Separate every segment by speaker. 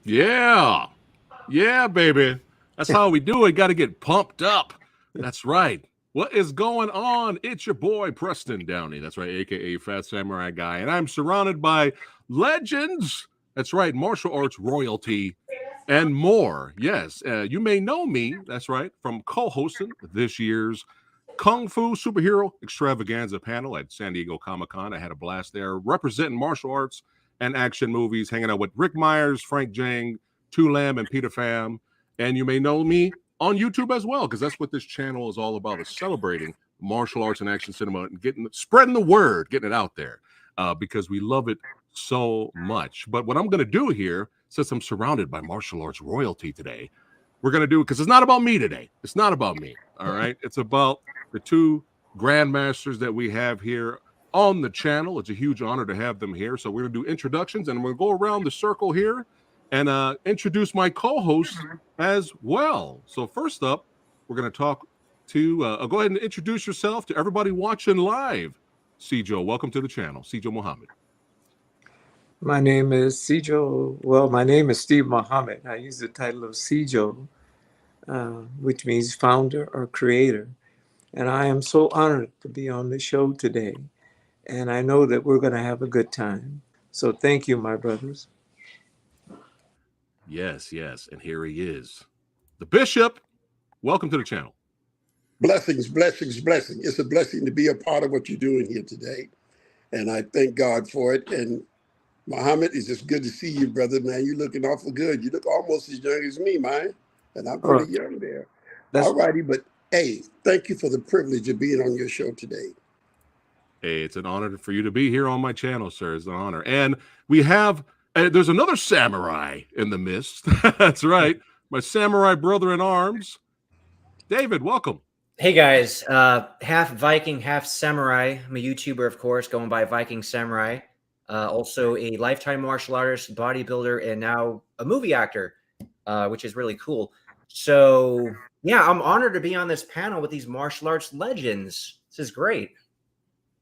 Speaker 1: Yeah. Yeah, baby. That's how we do it. Got to get pumped up. That's right. What is going on? It's your boy, Preston Downey. That's right, aka Fat Samurai Guy. And I'm surrounded by legends. That's right, martial arts royalty and more. Yes, you may know me. That's right, from co hosting this year's Kung Fu Superhero Extravaganza panel at San Diego Comic Con. I had a blast there representing martial arts and action movies, hanging out with Rick Myers, Frank Jang, Tu Lam, and Peter Pham. And you may know me on YouTube as well, because that's what this channel is all about, is celebrating martial arts and action cinema and spreading the word, getting it out there, because we love it so much. But what I'm going to do here, since I'm surrounded by martial arts royalty today, we're going to do it because it's not about me today. It's not about me. All right. It's about the two grandmasters that we have here on the channel. It's a huge honor to have them here. So we're going to do introductions, and we're going to go around the circle here and introduce my co-host as well. So first up, we're going to talk to, go ahead and introduce yourself to everybody watching live. Sijo, welcome to the channel. Sijo Muhammad.
Speaker 2: My name is Sijo. Well, my name is Steve Muhammad. I use the title of Sijo, which means founder or creator. And I am so honored to be on the show today. And I know that we're going to have a good time. So thank you, my brothers.
Speaker 1: Yes, yes. And here he is. The Bishop. Welcome to the channel.
Speaker 3: Blessings, blessings, blessings. It's a blessing to be a part of what you're doing here today. And I thank God for it. And Muhammad, it's just good to see you, brother, man. You're looking awful good. You look almost as young as me, man. And I'm pretty young there. All righty, but hey, thank you for the privilege of being on your show today.
Speaker 1: Hey, it's an honor for you to be here on my channel, sir. It's an honor. And we have, there's another samurai in the midst. That's right. My samurai brother in arms. David, welcome.
Speaker 4: Hey guys, half Viking, half samurai. I'm a YouTuber, of course, going by Viking Samurai. Also a lifetime martial artist, bodybuilder, and now a movie actor, which is really cool. So yeah, I'm honored to be on this panel with these martial arts legends. This is great.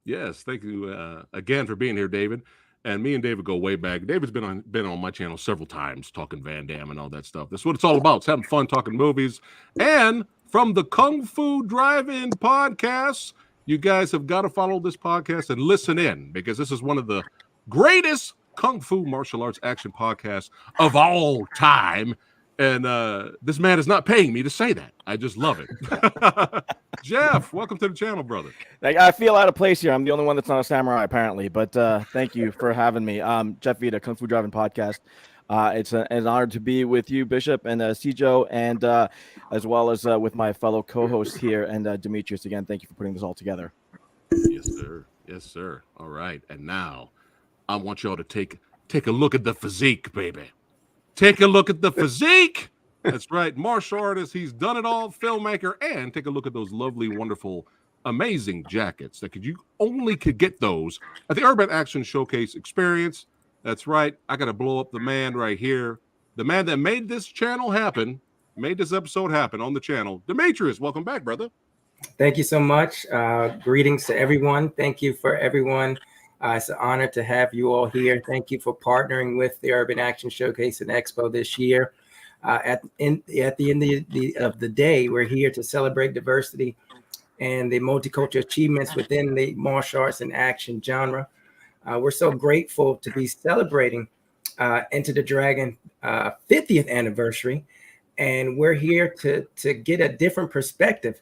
Speaker 1: Yes, thank you again for being here, David. And me and David go way back. David's been on my channel several times talking Van Damme and all that stuff. That's what it's all about. It's having fun talking movies. And from the Kung Fu Drive-In podcast, you guys have got to follow this podcast and listen in, because this is one of the greatest Kung Fu martial arts action podcasts of all time. And this man is not paying me to say that. I just love it. Jeff, welcome to the channel, brother.
Speaker 5: I feel out of place here. I'm the only one that's not a samurai, apparently. But thank you for having me. Jeff Vita, Kung Fu Driving Podcast. It's an honor to be with you, Bishop, and Sijo, and as well as with my fellow co-host here, and Demetrius. Again, thank you for putting this all together.
Speaker 1: Yes, sir. Yes, sir. All right. And now I want y'all to take a look at the physique, baby. Take a look at the physique. That's right. Martial artist. He's done it all. Filmmaker. And take a look at those lovely, wonderful, amazing jackets that you only could get those at the Urban Action Showcase Experience. That's right. I got to blow up the man right here. The man that made this channel happen, made this episode happen on the channel. Demetrius, welcome back, brother.
Speaker 6: Thank you so much. Greetings to everyone. Thank you for everyone. It's an honor to have you all here. Thank you for partnering with the Urban Action Showcase and Expo this year. At the end of the day, we're here to celebrate diversity and the multicultural achievements within the martial arts and action genre. We're so grateful to be celebrating Enter the Dragon 50th anniversary, and we're here to get a different perspective.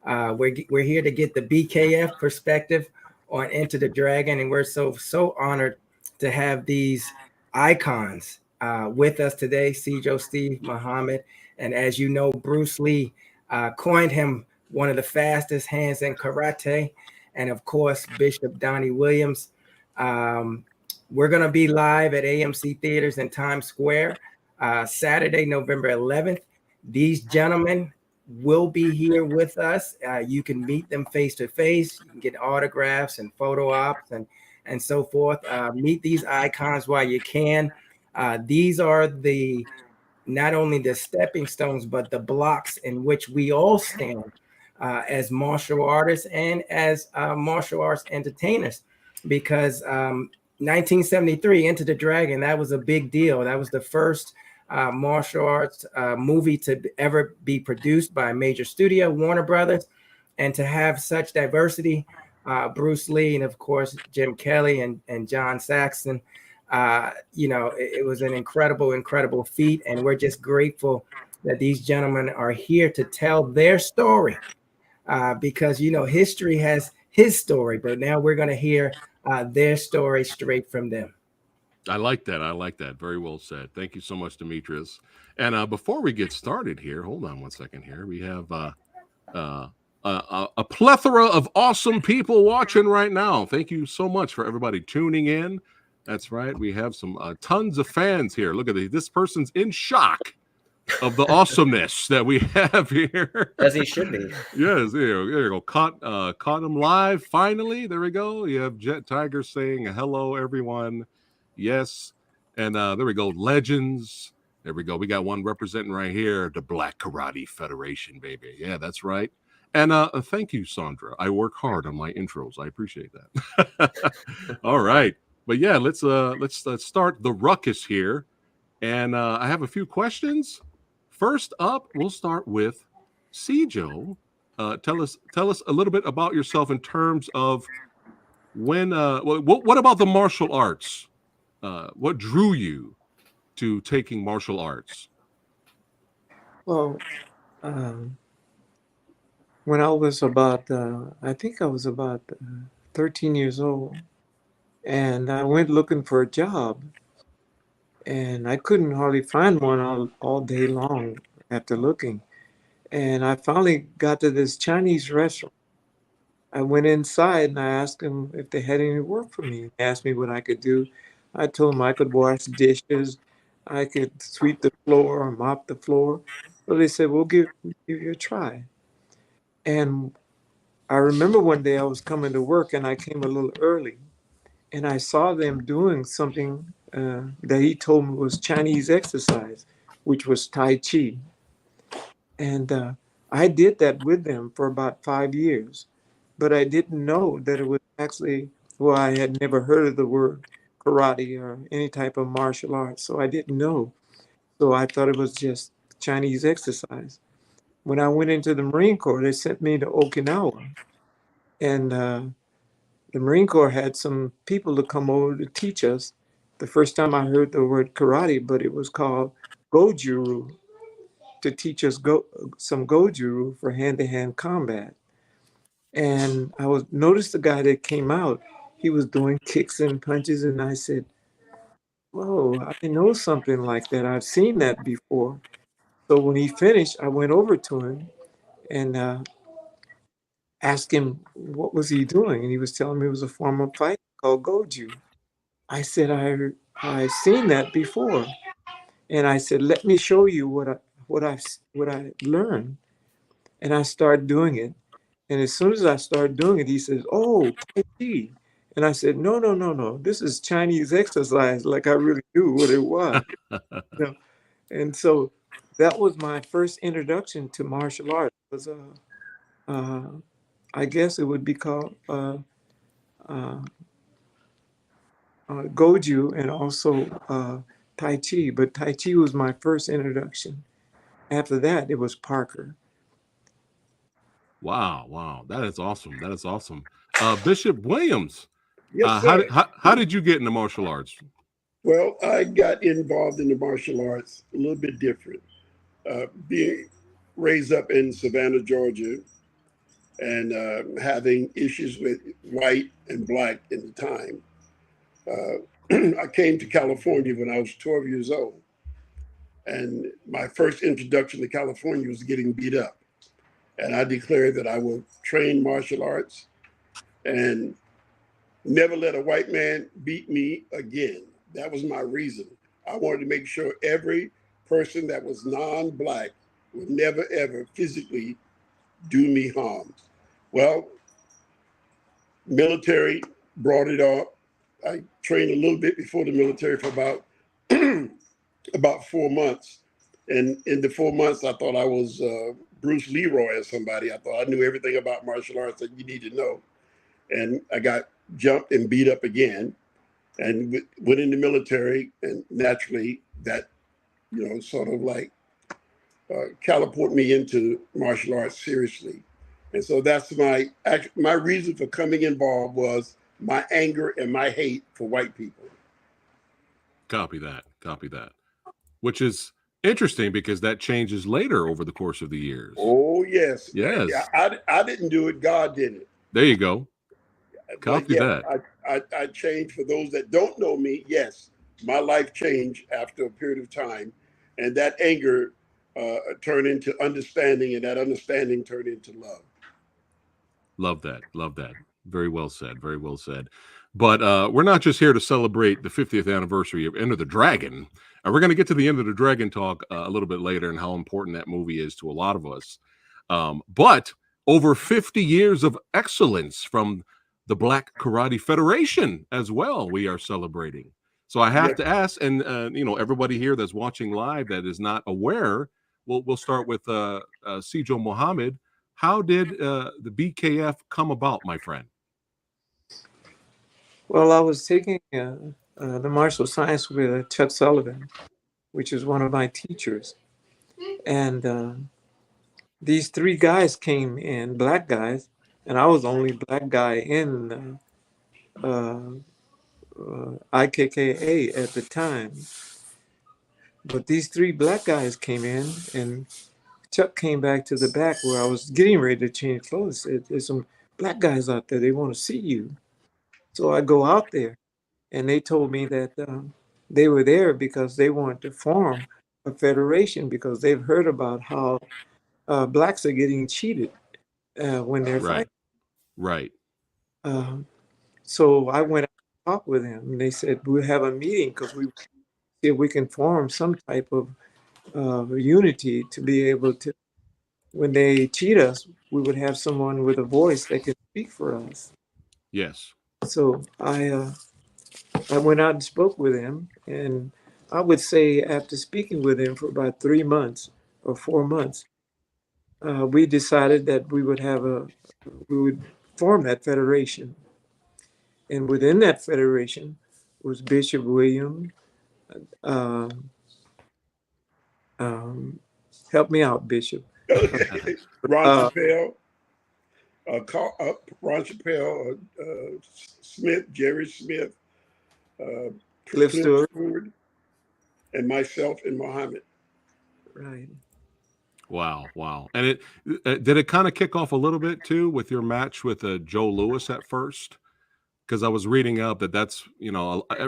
Speaker 6: We're here to get the BKF perspective on Enter the Dragon, and we're so honored to have these icons with us today. Sijo, Steve, Muhammad, and as you know, Bruce Lee coined him one of the fastest hands in karate, and of course, Bishop Donnie Williams. We're going to be live at AMC Theaters in Times Square Saturday, November 11th. These gentlemen will be here with us. You can meet them face to face. You can get autographs and photo ops and so forth. Meet these icons while you can. These are not only the stepping stones, but the blocks in which we all stand as martial artists and as martial arts entertainers. Because 1973, Enter the Dragon, that was a big deal. That was the first martial arts movie to ever be produced by a major studio, Warner Brothers, and to have such diversity, Bruce Lee and of course Jim Kelly and John Saxon. It was an incredible feat, and we're just grateful that these gentlemen are here to tell their story, because history has his story, but now we're going to hear their story straight from them.
Speaker 1: I like that. I like that. Very well said. Thank you so much, Demetrius. And before we get started here, hold on one second here. We have a plethora of awesome people watching right now. Thank you so much for everybody tuning in. That's right. We have some tons of fans here. Look at this person's in shock of the awesomeness that we have here.
Speaker 4: As he should be.
Speaker 1: Yes, there you go. Caught him live. Finally, there we go. You have Jet Tiger saying hello, everyone. Yes, and there we go. Legends. There we go. We got one representing right here, the Black Karate Federation, baby. Yeah, that's right. And thank you, Sandra. I work hard on my intros. I appreciate that. All right, but yeah, let's start the ruckus here. And I have a few questions. First up, we'll start with Sijo. Tell us a little bit about yourself in terms of when. What about the martial arts? What drew you to taking martial arts?
Speaker 2: Well, when I was about, I think I was about 13 years old, and I went looking for a job, and I couldn't hardly find one all day long after looking. And I finally got to this Chinese restaurant. I went inside and I asked them if they had any work for me. They asked me what I could do. I told them I could wash dishes, I could sweep the floor or mop the floor. So they said, we'll give you a try. And I remember one day I was coming to work and I came a little early, and I saw them doing something that he told me was Chinese exercise, which was Tai Chi. And I did that with them for about 5 years, but I didn't know that it was actually, well, I had never heard of the word karate or any type of martial arts, so I didn't know. So I thought it was just Chinese exercise. When I went into the Marine Corps, they sent me to Okinawa, and the Marine Corps had some people to come over to teach us. The first time I heard the word karate, but it was called Goju-ryu, to teach us some Goju-ryu for hand-to-hand combat. And I noticed the guy that came out, he was doing kicks and punches, and I said, whoa, I know something like that. I've seen that before. So when he finished, I went over to him and asked him what was he doing, and he was telling me it was a form of fight called Goju. I said, I've seen that before, and I said, let me show you what I learned, and I started doing it. And as soon as I started doing it, he says, oh, Tai Chi. And I said, no, this is Chinese exercise, like I really knew what it was. And so that was my first introduction to martial arts. It was I guess it would be called Goju and also Tai Chi, but Tai Chi was my first introduction. After that, it was Parker.
Speaker 1: Wow, that is awesome. That is awesome. Bishop Williams,
Speaker 3: Yes, sir.
Speaker 1: how did you get into martial arts?
Speaker 3: Well, I got involved in the martial arts a little bit different. Being raised up in Savannah, Georgia, and having issues with white and black at the time. I came to California when I was 12 years old. And my first introduction to California was getting beat up. And I declared that I will train martial arts and never let a white man beat me again. That was my reason. I wanted to make sure every person that was non-black would never, ever physically do me harm. Well, military brought it up. I trained a little bit before the military for about 4 months. And in the 4 months, I thought I was Bruce Leroy or somebody. I thought I knew everything about martial arts that you need to know. And I got jumped and beat up again and went in the military. And naturally, that sort of like catapult me into martial arts seriously. And so that's my reason for coming involved was my anger and my hate for white people.
Speaker 1: Copy that. Copy that. Which is interesting because that changes later over the course of the years.
Speaker 3: Oh, yes.
Speaker 1: Yes.
Speaker 3: I didn't do it. God did it.
Speaker 1: There you go.
Speaker 3: But
Speaker 1: Copy
Speaker 3: yes,
Speaker 1: that.
Speaker 3: I changed. For those that don't know me, yes, my life changed after a period of time. And that anger turned into understanding, and that understanding turned into love.
Speaker 1: Love that. Love that. Very well said. Very well said. But we're not just here to celebrate the 50th anniversary of Enter the Dragon. And we're going to get to the Enter the Dragon talk a little bit later and how important that movie is to a lot of us. But over 50 years of excellence from the Black Karate Federation as well, we are celebrating. So I have to ask, and everybody here that's watching live that is not aware, we'll start with Sijo Muhammad. How did the BKF come about, my friend?
Speaker 2: Well, I was taking the martial science with Chuck Sullivan, which is one of my teachers. And these three guys came in, black guys, and I was the only black guy in IKKA at the time. But these three black guys came in, and Chuck came back to the back where I was getting ready to change clothes. Said, "There's some black guys out there. They want to see you." So I go out there, and they told me that they were there because they wanted to form a federation because they've heard about how blacks are getting cheated when they're fighting.
Speaker 1: Right.
Speaker 2: So I went out to talk with them, and they said, we'll have a meeting because we see if we can form some type of unity to be able to, when they cheat us, we would have someone with a voice that could speak for us.
Speaker 1: Yes.
Speaker 2: So I went out and spoke with him, and I would say after speaking with him for about 3 months or 4 months, we decided that we would form that federation. And within that federation was Bishop Williams. Help me out, Bishop.
Speaker 3: Ron Chappelle. Ron Chappelle, Smith, Jerry Smith,
Speaker 2: Cliff Stewart,
Speaker 3: and myself and Muhammad.
Speaker 2: Right.
Speaker 1: Wow. And it did it kind of kick off a little bit too with your match with Joe Louis at first? Because I was reading up that's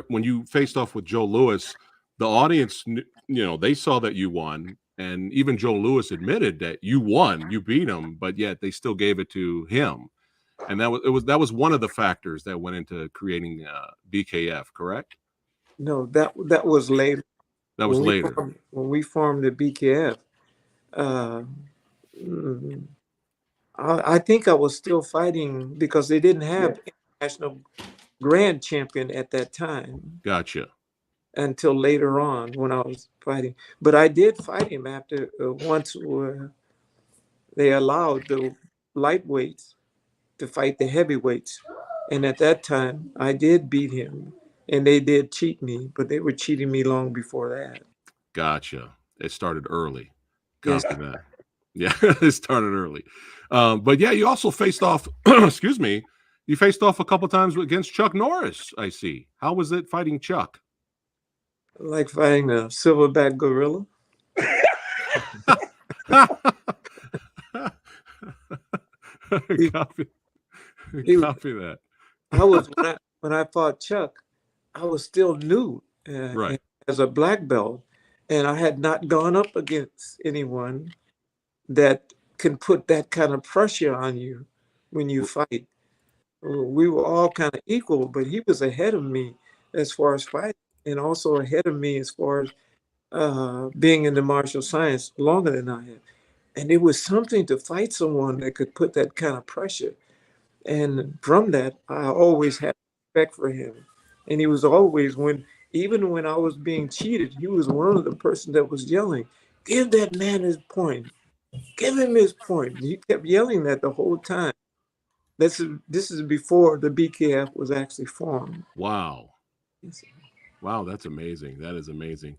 Speaker 1: when you faced off with Joe Louis, the audience they saw that you won. And even Joe Louis admitted that you won, you beat him, but yet they still gave it to him. And that was one of the factors that went into creating BKF, correct?
Speaker 2: No, that was later.
Speaker 1: That was later.
Speaker 2: When we formed the BKF, I think I was still fighting because they didn't have international grand champion at that time.
Speaker 1: Gotcha.
Speaker 2: Until later on when I was fighting. But I did fight him after once they allowed the lightweights to fight the heavyweights. And at that time, I did beat him. And they did cheat me, but they were cheating me long before that.
Speaker 1: Gotcha. It started early. Copy that. Yeah, it started early. But yeah, you also faced off, excuse me, you faced off a couple times against Chuck Norris, I see. How was it fighting Chuck?
Speaker 2: Like fighting a silverback gorilla.
Speaker 1: Copy that.
Speaker 2: I was when I fought Chuck, I was still new as a black belt, and I had not gone up against anyone that can put that kind of pressure on you when you fight. We were all kind of equal, but he was ahead of me as far as fighting. And also ahead of me as far as being in the martial science longer than I have. And it was something to fight someone that could put that kind of pressure. And from that, I always had respect for him. And he was always, even when I was being cheated, he was one of the person that was yelling, "Give that man his point. Give him his point." He kept yelling that the whole time. This is before the BKF was actually formed.
Speaker 1: Wow. Wow, that's amazing. That is amazing.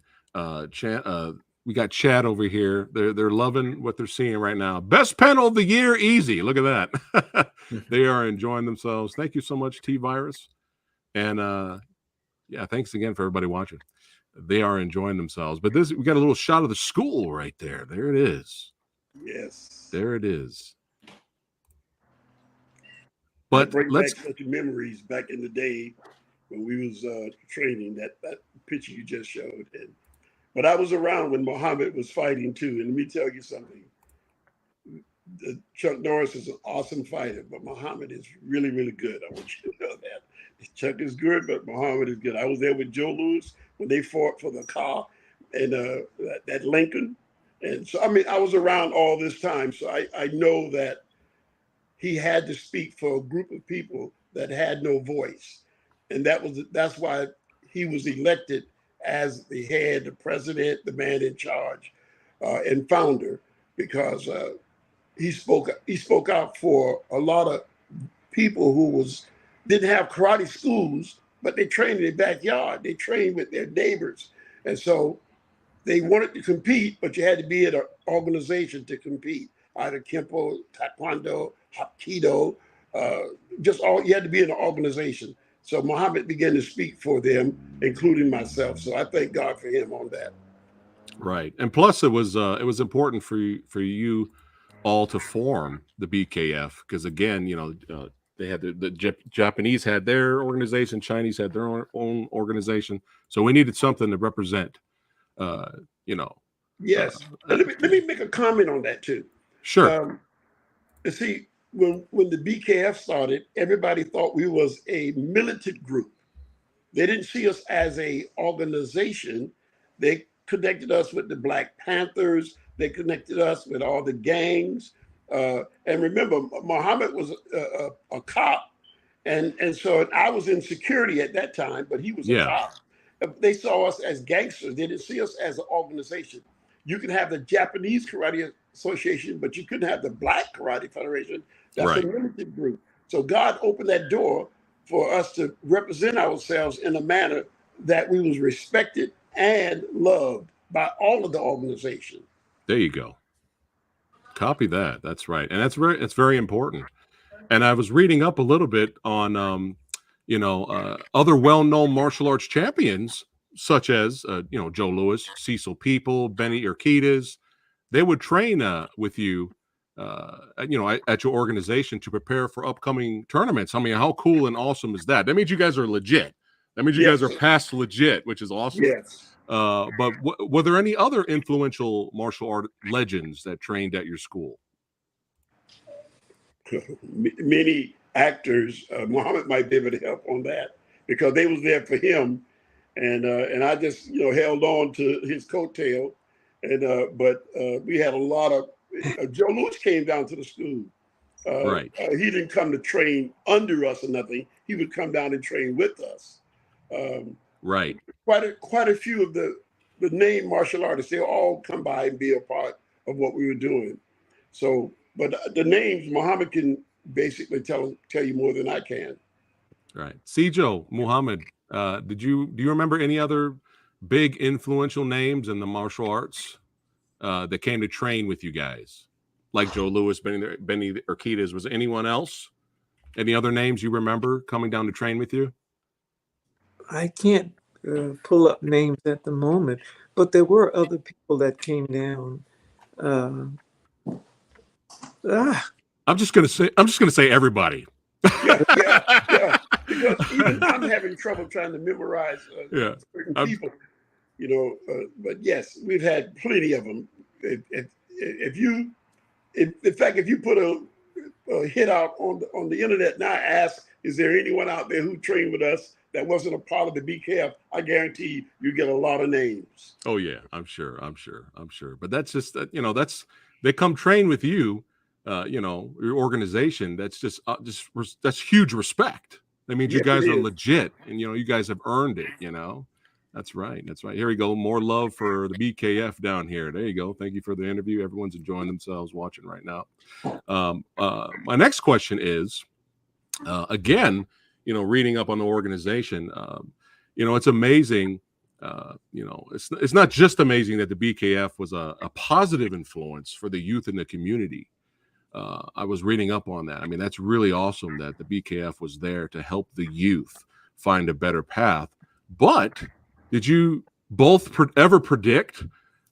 Speaker 1: We got Chad over here. They're loving what they're seeing right now. Best panel of the year, easy. Look at that. They are enjoying themselves. Thank you so much, T-Virus. And yeah, thanks again for everybody watching. They are enjoying themselves. But we got a little shot of the school right there. There it is.
Speaker 3: Yes.
Speaker 1: There it is. But
Speaker 3: bring
Speaker 1: let's
Speaker 3: back such memories back in the day when we was training. That picture you just showed. But I was around when Muhammad was fighting too. And let me tell you something. Chuck Norris is an awesome fighter, but Muhammad is really, really good. I want you to know that. Chuck is good, but Muhammad is good. I was there with Joe Louis when they fought for the car and that Lincoln. And so, I mean, I was around all this time. So I know that he had to speak for a group of people that had no voice. And that's why he was elected as the head, the president, the man in charge, and founder, because he spoke out for a lot of people who didn't have karate schools, but they trained in their backyard. They trained with their neighbors. And so they wanted to compete, but you had to be in an organization to compete, either Kempo, Taekwondo, Hapkido, you had to be in an organization. So Muhammad began to speak for them, including myself. So I thank God for him on that.
Speaker 1: right. And plus it was important for you all to form the BKF, because again, they had the Japanese had their organization, Chinese had their own organization, so we needed something to represent.
Speaker 3: Yes. Let me make a comment on that too.
Speaker 1: Sure.
Speaker 3: You see, when the BKF started, everybody thought we was a militant group. They didn't see us as a organization. They connected us with the Black Panthers. They connected us with all the gangs. And remember, Muhammad was a cop. And so I was in security at that time, but he was a cop. They saw us as gangsters. They didn't see us as an organization. You can have the Japanese Karate Association, but you couldn't have the Black Karate Federation. That's
Speaker 1: right.
Speaker 3: a militant group. So God opened that door for us to represent ourselves in a manner that we was respected and loved by all of the organization.
Speaker 1: There you go. Copy that. That's right. And it's very important. And I was reading up a little bit on, other well-known martial arts champions, such as, Joe Louis, Cecil People, Benny Urquidez. They would train with you, at your organization to prepare for upcoming tournaments. I mean, how cool and awesome is that? That means you guys are legit. That means you guys are past legit, which is awesome.
Speaker 3: Yes.
Speaker 1: But were there any other influential martial art legends that trained at your school?
Speaker 3: Many actors. Muhammad might be able to help on that because they was there for him, and I just held on to his coattail, but we had a lot of. Joe Louis came down to the school.
Speaker 1: Right.
Speaker 3: He didn't come to train under us or nothing. He would come down and train with us.
Speaker 1: Right.
Speaker 3: Quite a few of the named martial artists, they all come by and be a part of what we were doing. So, but the names, Muhammad can basically tell you more than I can.
Speaker 1: Right. Sijo, Muhammad, do you remember any other big influential names in the martial arts that came to train with you guys? Like Joe Louis, Benny Urquidez. Was there anyone else? Any other names you remember coming down to train with you?
Speaker 2: I can't pull up names at the moment, but there were other people that came down.
Speaker 1: I'm just gonna say everybody.
Speaker 3: Yeah. Because even I'm having trouble trying to memorize certain people, but yes, we've had plenty of them. If you put a hit out on the internet now, ask, is there anyone out there who trained with us that wasn't a part of the BKF? I guarantee you get a lot of names.
Speaker 1: Oh yeah, I'm sure. But that's just they come train with you, your organization. That's that's huge respect. That means you guys are legit, and you guys have earned it. That's right. Here we go. More love for the BKF down here. There you go. Thank you for the interview. Everyone's enjoying themselves watching right now. My next question is, again, reading up on the organization, it's amazing It's not just amazing that the BKF was a positive influence for the youth in the community. I was reading up on that. I mean, that's really awesome that the BKF was there to help the youth find a better path. But did you both ever predict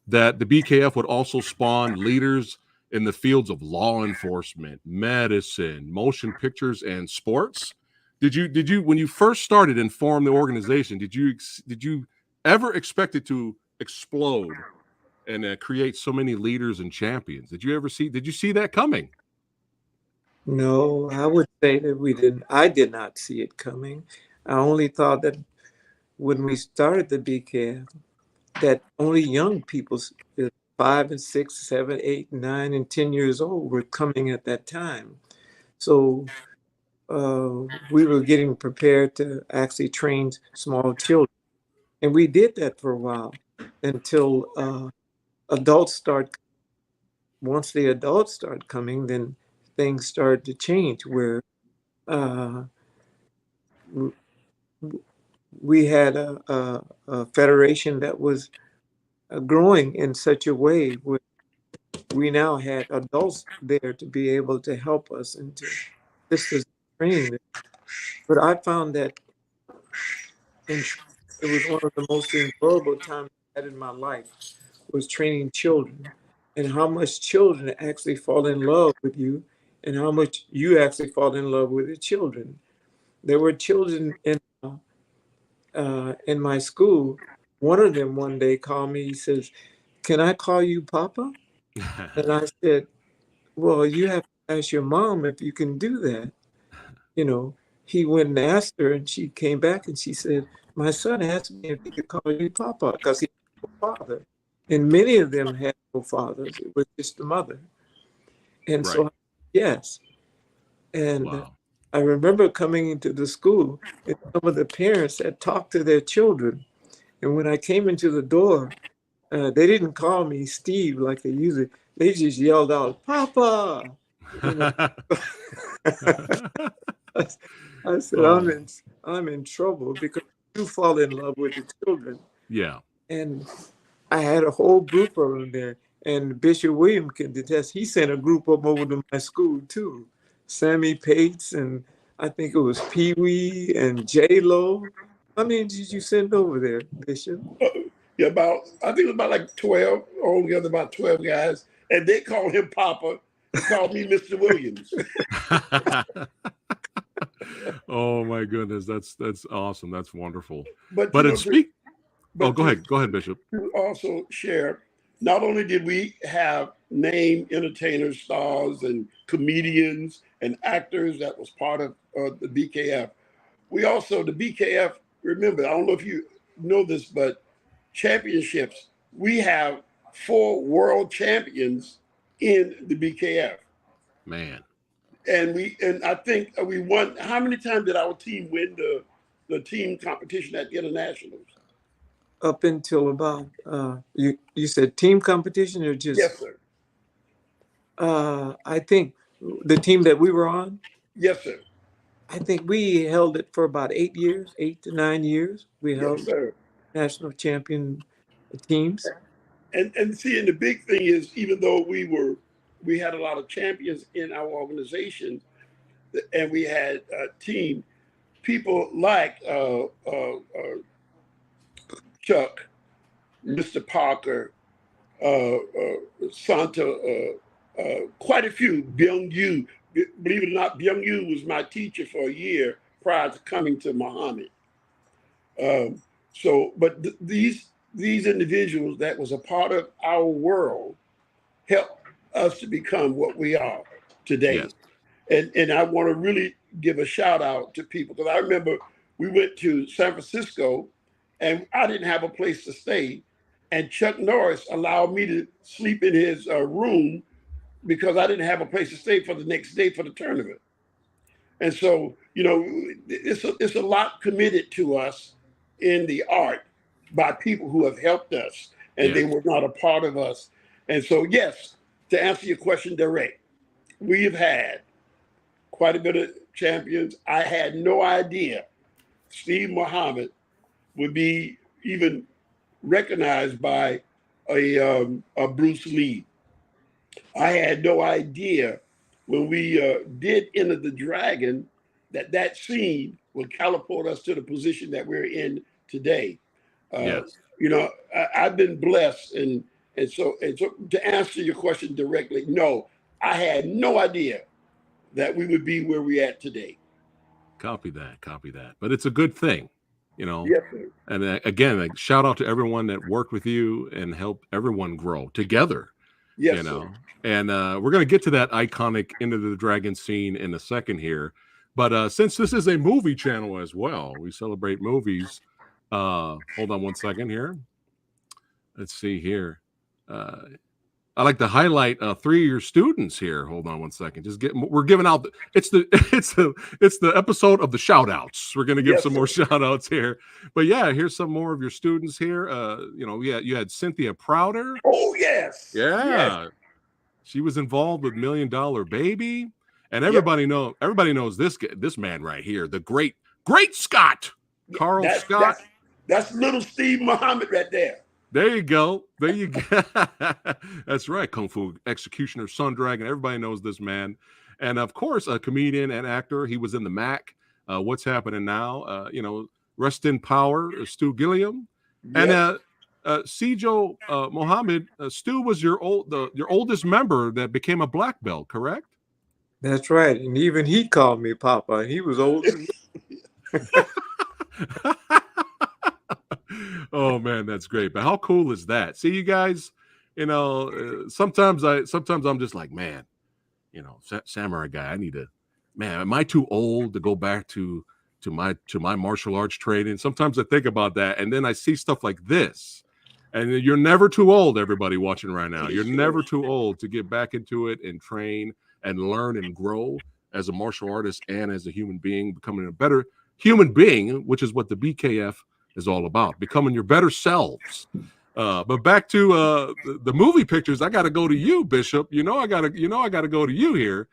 Speaker 1: that the BKF would also spawn leaders in the fields of law enforcement, medicine, motion pictures, and sports? Did you when you first started and formed the organization, did you ever expect it to explode and create so many leaders and champions? Did you see that coming?
Speaker 2: No, I would say that we didn't. I did not see it coming. I only thought that when we started the BKF, that only young people, 5 and 6, 7, 8, 9, and 10 years old, were coming at that time. So we were getting prepared to actually train small children. And we did that for a while until adults start. Once the adults start coming, then things started to change where we had a federation that was growing in such a way where we now had adults there to be able to help us and to assist us in training. But I found that it was one of the most enjoyable times I had in my life was training children, and how much children actually fall in love with you and how much you actually fall in love with the children. There were children in my school. One of them one day called me. He says, "Can I call you Papa?" And I said, "Well, you have to ask your mom if you can do that." You know, he went and asked her, and she came back and she said, "My son asked me if he could call you Papa because he had no father." And many of them had no fathers. It was just the mother. And
Speaker 1: Right.
Speaker 2: so, yes. And
Speaker 1: Wow.
Speaker 2: I remember coming into the school, and some of the parents had talked to their children. And when I came into the door, they didn't call me Steve like they usually. They just yelled out, "Papa!" You know? I said,
Speaker 1: Oh.
Speaker 2: I'm in trouble because you fall in love with the children.
Speaker 1: Yeah.
Speaker 2: And I had a whole group of them there. And Bishop William can detest. He sent a group of them over to my school too. Sammy Pates and I think it was Pee Wee and J Lo. How many did you send over there, Bishop?
Speaker 3: Yeah, I think it was about like 12, altogether about 12 guys. And they called him Papa and called me Mr. Williams.
Speaker 1: Oh my goodness, that's awesome. That's wonderful.
Speaker 3: But
Speaker 1: But
Speaker 3: you
Speaker 1: in
Speaker 3: know,
Speaker 1: go ahead, Bishop.
Speaker 3: to also share, not only did we have name entertainers, stars, and comedians and actors that was part of the BKF, we also, the BKF, remember, I don't know if you know this, but championships, we have 4 world champions in the BKF.
Speaker 1: Man.
Speaker 3: And I think we won. How many times did our team win the team competition at the internationals?
Speaker 2: Up until about you said team competition or just
Speaker 3: Yes, sir.
Speaker 2: I think the team that we were on,
Speaker 3: Yes, sir.
Speaker 2: I think we held it for about 8 years, 8 to 9 years. We held
Speaker 3: Yes, sir.
Speaker 2: national champion teams.
Speaker 3: And see, and the big thing is, even though we had a lot of champions in our organization, and we had a team, people like Chuck, Mr. Parker, Santa, quite a few. Byung Yu, believe it or not, Byung Yu was my teacher for a year prior to coming to Muhammad. But these individuals that was a part of our world helped us to become what we are today. Yes. And I want to really give a shout out to people, because I remember we went to San Francisco and I didn't have a place to stay. And Chuck Norris allowed me to sleep in his room because I didn't have a place to stay for the next day for the tournament. And so, you know, it's a lot committed to us in the art by people who have helped us, and they were not a part of us. And so, yes, to answer your question direct, we have had quite a bit of champions. I had no idea Steve Muhammad would be even recognized by a Bruce Lee. I had no idea when we did Enter the Dragon that scene would catapult us to the position that we're in today.
Speaker 1: Yes.
Speaker 3: You know, I've been blessed, and so to answer your question directly, no, I had no idea that we would be where we're at today.
Speaker 1: Copy that. Copy that. But it's a good thing, you know.
Speaker 3: Yes, sir.
Speaker 1: And again, like, shout out to everyone that worked with you and helped everyone grow together.
Speaker 3: Yes,
Speaker 1: you know.
Speaker 3: sir.
Speaker 1: And we're going to get to that iconic Into the Dragon scene in a second here. But since this is a movie channel as well, we celebrate movies. Hold on one second here. Let's see here. I like to highlight 3 of your students here. Hold on one second. We're giving out it's the episode of the shout outs. We're going to give some more shout outs here. But yeah, here's some more of your students here. You know, you had Cynthia Prouder.
Speaker 3: Oh, yes.
Speaker 1: Yeah.
Speaker 3: Yes.
Speaker 1: She was involved with $1 Million Baby. And everybody knows this man right here, the great Scott. Carl Scott.
Speaker 3: That's little Steve Muhammad right there.
Speaker 1: There you go. There you go. That's right. Kung Fu Executioner, Sun Dragon. Everybody knows this man. And of course, a comedian and actor. He was in the Mac. What's Happening Now? You know, Rest in Power, Stu Gilliam. Yes. And Sijo Mohammed, Stu was your oldest member that became a black belt, correct?
Speaker 2: That's right. And even he called me Papa, and he was old.
Speaker 1: Oh man, that's great. But how cool is that? See, you guys, you know, sometimes I'm just like, man, you know, samurai guy, I need to, man, am I too old to go back to my martial arts training? Sometimes I think about that, and then I see stuff like this. And you're never too old, everybody watching right now. You're never too old to get back into it and train and learn and grow as a martial artist and as a human being, becoming a better human being, which is what the BKF is all about, becoming your better selves. But back to the movie pictures, I got to go to you, Bishop. I got to go to you here.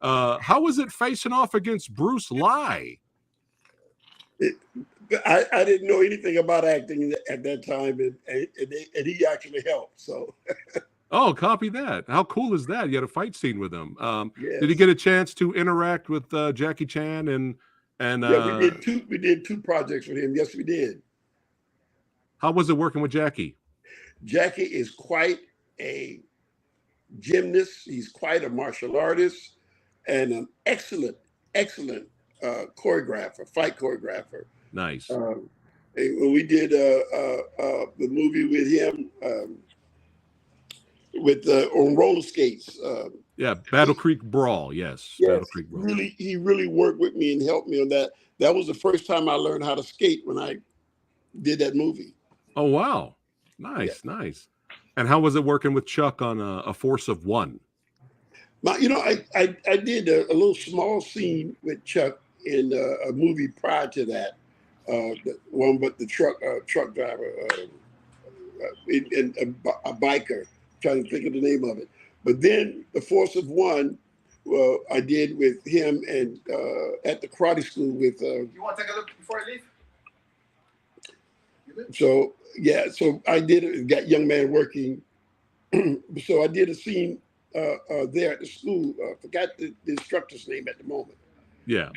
Speaker 1: How was it facing off against Bruce Lee?
Speaker 3: I didn't know anything about acting at that time, and he actually helped. So.
Speaker 1: Oh, copy that. How cool is that? You had a fight scene with him.
Speaker 3: Yes.
Speaker 1: Did you get a chance to interact with Jackie Chan and?
Speaker 3: Yeah, we did two projects with him. Yes, we did.
Speaker 1: How was it working with Jackie?
Speaker 3: Jackie is quite a gymnast. He's quite a martial artist and an excellent choreographer, fight choreographer.
Speaker 1: Nice.
Speaker 3: When we did the movie with him on roller skates.
Speaker 1: Yeah, Battle Creek Brawl. Yes, Battle Creek Brawl.
Speaker 3: He really worked with me and helped me on that. That was the first time I learned how to skate when I did that movie.
Speaker 1: Oh wow, nice. And how was it working with Chuck on A Force of One?
Speaker 3: I did a little small scene with Chuck in a movie prior to that. The truck driver and a biker. Trying to think of the name of it. But then The Force of One, I did with him and at the karate school with. You want to take a look before I leave? So I did it. Got Young Man Working. So I did a scene there at the school. Forgot the instructor's name at the moment.
Speaker 1: Yeah,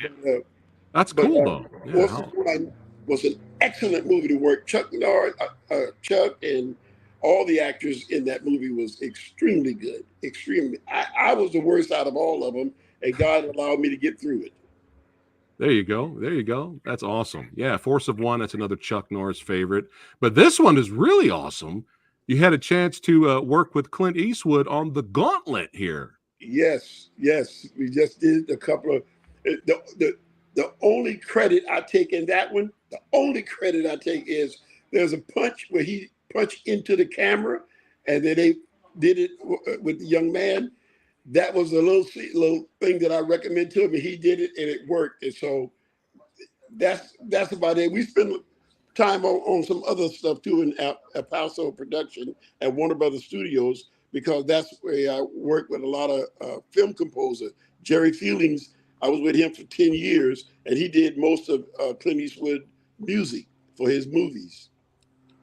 Speaker 1: that's cool though.
Speaker 3: Force of One was an excellent movie to work. Chuck and all the actors in that movie was extremely good. Extremely. I was the worst out of all of them, and God allowed me to get through it.
Speaker 1: There you go. That's awesome. Yeah, Force of One, that's another Chuck Norris favorite. But this one is really awesome. You had a chance to work with Clint Eastwood on The Gauntlet here.
Speaker 3: Yes. We just did a couple of the only credit I take in that one, is there's a punch where he punched into the camera, and then they did it with the young man. That was a little thing that I recommend to him, and he did it, and it worked. And so that's about it. We spent time on some other stuff too in El Paso production at Warner Brothers Studios, because that's where I worked with a lot of film composer. Jerry Fieldings, I was with him for 10 years, and he did most of Clint Eastwood music for his movies.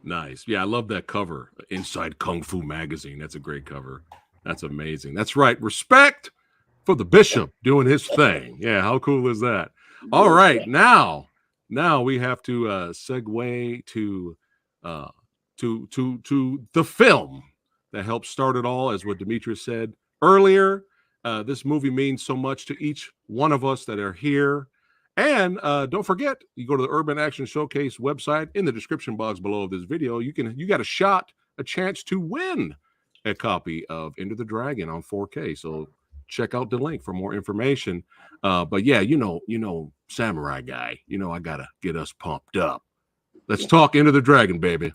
Speaker 1: Nice. Yeah, I love that cover. Inside Kung Fu Magazine. That's a great cover. That's amazing. That's right. Respect for the bishop doing his thing. Yeah, how cool is that? All right, now we have to segue to the film that helped start it all, as what Demetrius said earlier. This movie means so much to each one of us that are here. And don't forget, you go to the Urban Action Showcase website in the description box below of this video. You got a chance to win a copy of Into the Dragon on 4K. So check out the link for more information. But yeah, you know, Samurai Guy, I gotta get us pumped up. Let's talk Into the Dragon, baby.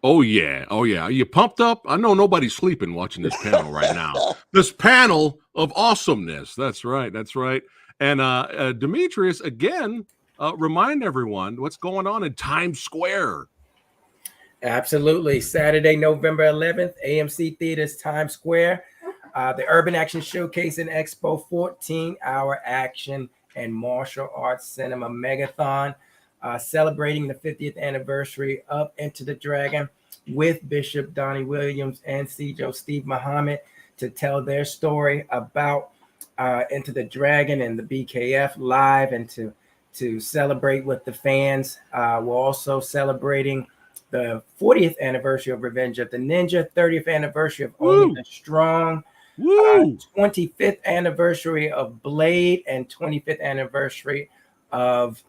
Speaker 1: Oh yeah. Are you pumped up? I know nobody's sleeping watching this panel right now. This panel of awesomeness. That's right. And Demetrius, again, remind everyone what's going on in Times Square.
Speaker 6: Absolutely. Saturday, November 11th, AMC Theaters, Times Square. The Urban Action Showcase and Expo 14-hour action and martial arts cinema megathon, celebrating the 50th anniversary of Into the Dragon with Bishop Donnie Williams and Joe Steve Muhammad to tell their story about Into the Dragon and the BKF live, and to celebrate with the fans. We're also celebrating the 40th anniversary of Revenge of the Ninja, 30th anniversary of Only the Strong, 25th anniversary of Blade, and 25th anniversary of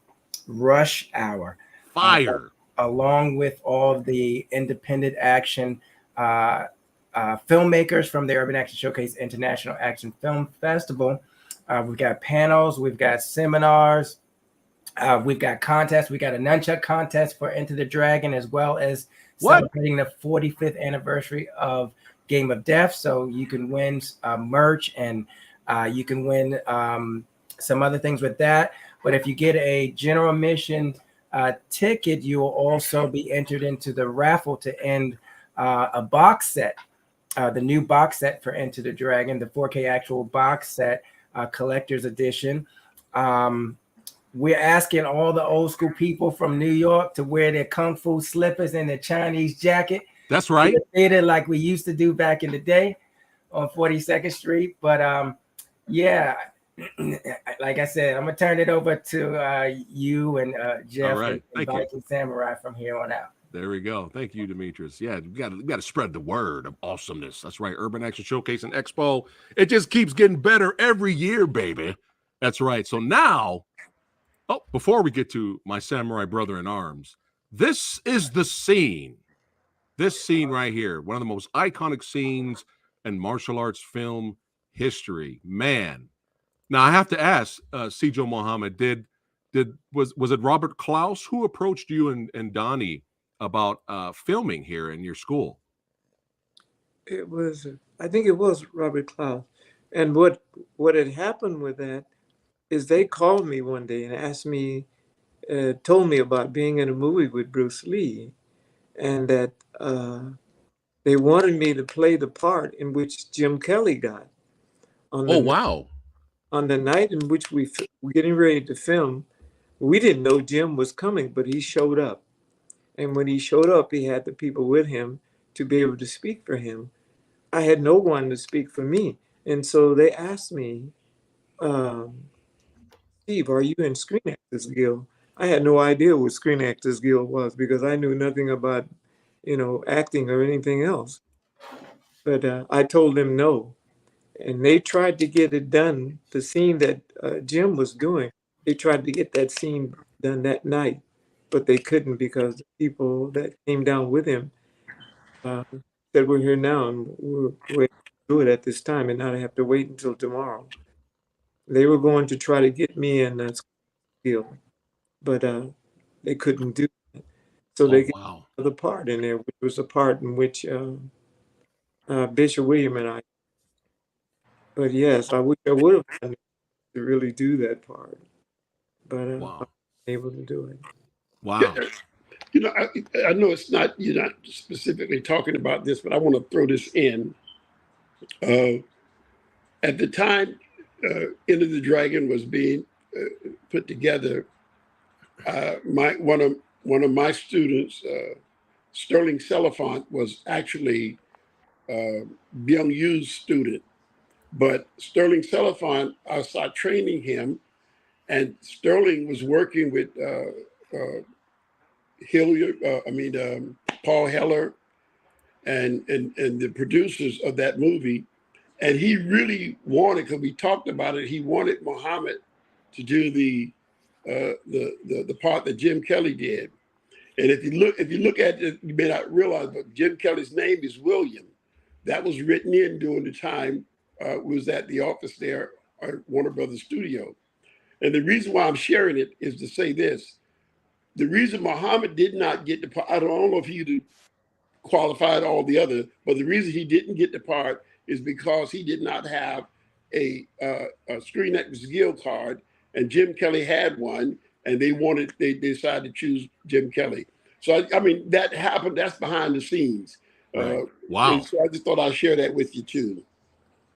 Speaker 6: Rush Hour.
Speaker 1: Fire.
Speaker 6: Along with all the independent action filmmakers from the Urban Action Showcase International Action Film Festival. We've got panels, we've got seminars, we've got contests. We got a nunchuck contest for Into the Dragon, as well as celebrating the 45th anniversary of Game of Death. So you can win merch, and you can win some other things with that. But if you get a general admission ticket, you will also be entered into the raffle to end a box set, the new box set for Into the Dragon, the 4K actual box set, collector's edition. We're asking all the old school people from New York to wear their Kung Fu slippers and their Chinese jacket.
Speaker 1: That's right.
Speaker 6: Theater like we used to do back in the day on 42nd Street. But yeah, like I said, I'm gonna turn it over to you and Jeff,
Speaker 1: right.
Speaker 6: and Viking Samurai from here on out.
Speaker 1: There we go. Thank you, Demetrius. Yeah, we got to spread the word of awesomeness. That's right. Urban Action Showcase and Expo. It just keeps getting better every year, baby. That's right. So now, before we get to my samurai brother in arms, this is the scene. This scene right here, one of the most iconic scenes in martial arts film history. Man. Now I have to ask, Joe Muhammad, was it Robert Klaus who approached you and Donnie about filming here in your school?
Speaker 2: I think it was Robert Klaus. And what had happened with that is they called me one day and asked me, told me about being in a movie with Bruce Lee, and that they wanted me to play the part in which Jim Kelly got.
Speaker 1: Wow.
Speaker 2: On the night in which we were getting ready to film, we didn't know Jim was coming, but he showed up. And when he showed up, he had the people with him to be able to speak for him. I had no one to speak for me. And so they asked me, um, Steve, are you in Screen Actors Guild? I had no idea what Screen Actors Guild was because I knew nothing about, acting or anything else. But I told them no. And they tried to get it done, the scene that Jim was doing. They tried to get that scene done that night, but they couldn't because the people that came down with him uh, said, we're here now and we're able to do it at this time and not have to wait until tomorrow. They were going to try to get me in the Guild, but they couldn't do that. So they got
Speaker 1: Wow.
Speaker 2: another part in there, which was a part in which Bishop William and I. But yes, I wish I would have done it to really do that part, but I
Speaker 1: Wow.
Speaker 2: wasn't able to do it.
Speaker 1: Wow.
Speaker 3: I know you're not specifically talking about this, but I want to throw this in. At the time, Enter the Dragon was being put together. One of my students, Sterling Celephant, was actually Byung Yu's student. But Sterling Celephant, I started training him, and Sterling was working with Paul Heller, and the producers of that movie, and he really wanted, because we talked about it, he wanted Muhammad to do the part that Jim Kelly did. And if you look at it, you may not realize, but Jim Kelly's name is William. That was written in during the time was at the office there at Warner Brothers Studio. And the reason why I'm sharing it is to say this. The reason Muhammad did not get the part, I don't know if he qualified all the other, but the reason he didn't get the part is because he did not have a Screen Actors Guild card, and Jim Kelly had one, and they decided to choose Jim Kelly. So I mean that happened. That's behind the scenes.
Speaker 1: Right. Wow.
Speaker 3: So I just thought I'd share that with you too.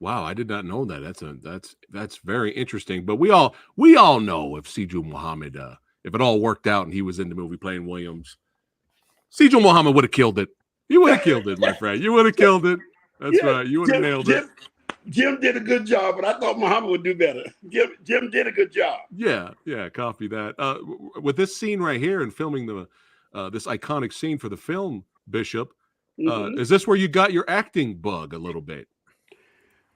Speaker 1: Wow, I did not know that. That's very interesting. But we all know if Sijul Muhammad, if it all worked out and he was in the movie playing Williams, Sijul Muhammad would have killed it. You would have killed it, my friend. You would have killed it. That's right. You would have nailed it.
Speaker 3: Jim did a good job, but I thought Muhammad would do better. Jim did a good job.
Speaker 1: Yeah, copy that. With this scene right here and filming this iconic scene for the film, Bishop, is this where you got your acting bug a little bit?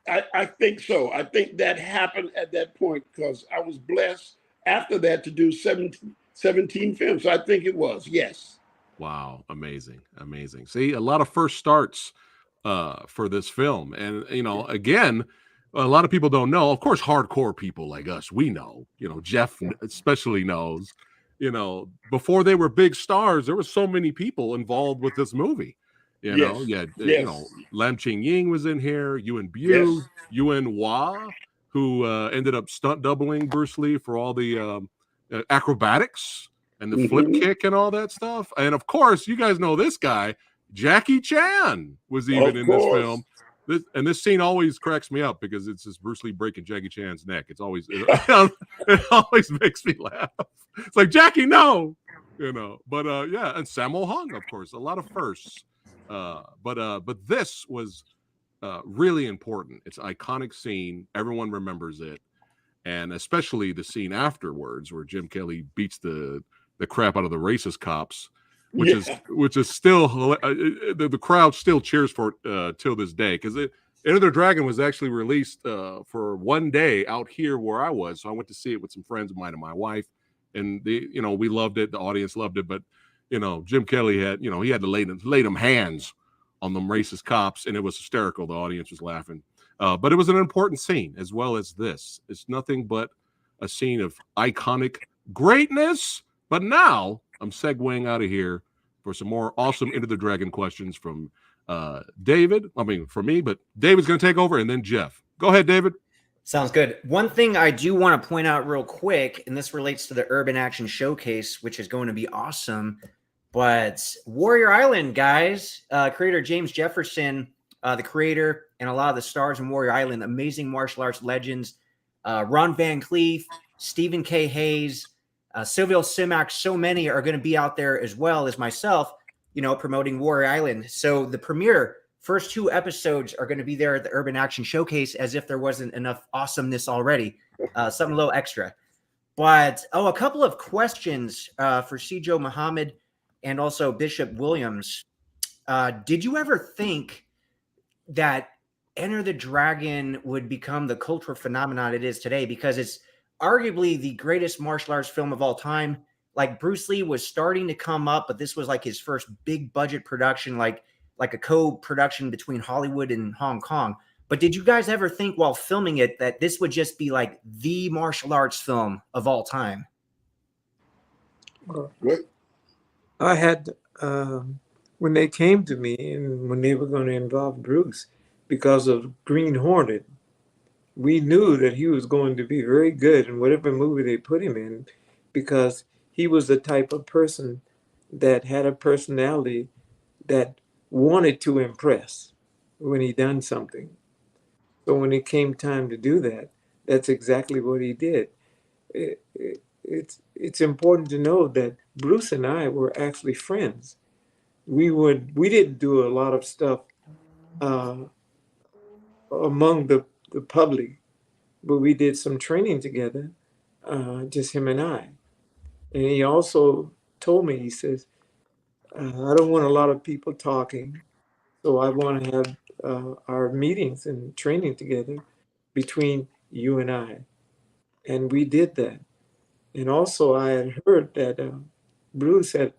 Speaker 3: I think so. I think that happened at that point because I was blessed after that to do 17 films. So I think it was, yes.
Speaker 1: Wow, amazing. See, a lot of first starts for this film. And, again, a lot of people don't know. Of course, hardcore people like us, we know. Jeff especially knows. Before they were big stars, there were so many people involved with this movie. Lam Ching Ying was in here, Yuen Bu, Yuen Hua, who ended up stunt doubling Bruce Lee for all the acrobatics and the flip kick and all that stuff. And of course, you guys know this guy, Jackie Chan, was even in this film. This scene always cracks me up because it's just Bruce Lee breaking Jackie Chan's neck. It always makes me laugh. It's like, Jackie, no, But and Sammo Hung, of course, a lot of firsts. But this was really important. It's an iconic scene. Everyone remembers it, and especially the scene afterwards where Jim Kelly beats the crap out of the racist cops, which is still the crowd still cheers for it till this day, because Enter the Dragon was actually released for one day out here where I was, so I went to see it with some friends of mine and my wife, and we loved it. The audience loved it, but Jim Kelly had, he had to lay them hands on them racist cops, and it was hysterical. The audience was laughing. But it was an important scene as well as this. It's nothing but a scene of iconic greatness. But now I'm segueing out of here for some more awesome Enter the Dragon questions from David. I mean, for me, but David's going to take over, and then Jeff. Go ahead, David.
Speaker 4: Sounds good. One thing I do want to point out real quick, and this relates to the Urban Action Showcase, which is going to be awesome. But Warrior Island, guys, creator James Jefferson, the creator, and a lot of the stars in Warrior Island, amazing martial arts legends, Ron Van Cleef, Stephen K. Hayes, Silvio Simac, so many are going to be out there as well as myself, promoting Warrior Island. So the premiere, first 2 episodes are going to be there at the Urban Action Showcase, as if there wasn't enough awesomeness already. Something a little extra. But, a couple of questions for Sijo Muhammad and also Bishop Williams. Did you ever think that Enter the Dragon would become the cultural phenomenon it is today? Because it's arguably the greatest martial arts film of all time. Like, Bruce Lee was starting to come up, but this was like his first big budget production, like a co-production between Hollywood and Hong Kong. But did you guys ever think while filming it that this would just be like the martial arts film of all time?
Speaker 3: What?
Speaker 2: I had, when they came to me and when they were going to involve Bruce because of Green Hornet, we knew that he was going to be very good in whatever movie they put him in, because he was the type of person that had a personality that wanted to impress when he done something. So when it came time to do that, that's exactly what he did. It's important to know that Bruce and I were actually friends. We didn't do a lot of stuff among the public, but we did some training together, just him and I. And he also told me, he says, I don't want a lot of people talking, so I want to have our meetings and training together between you and I. And we did that. And also I had heard that Bruce had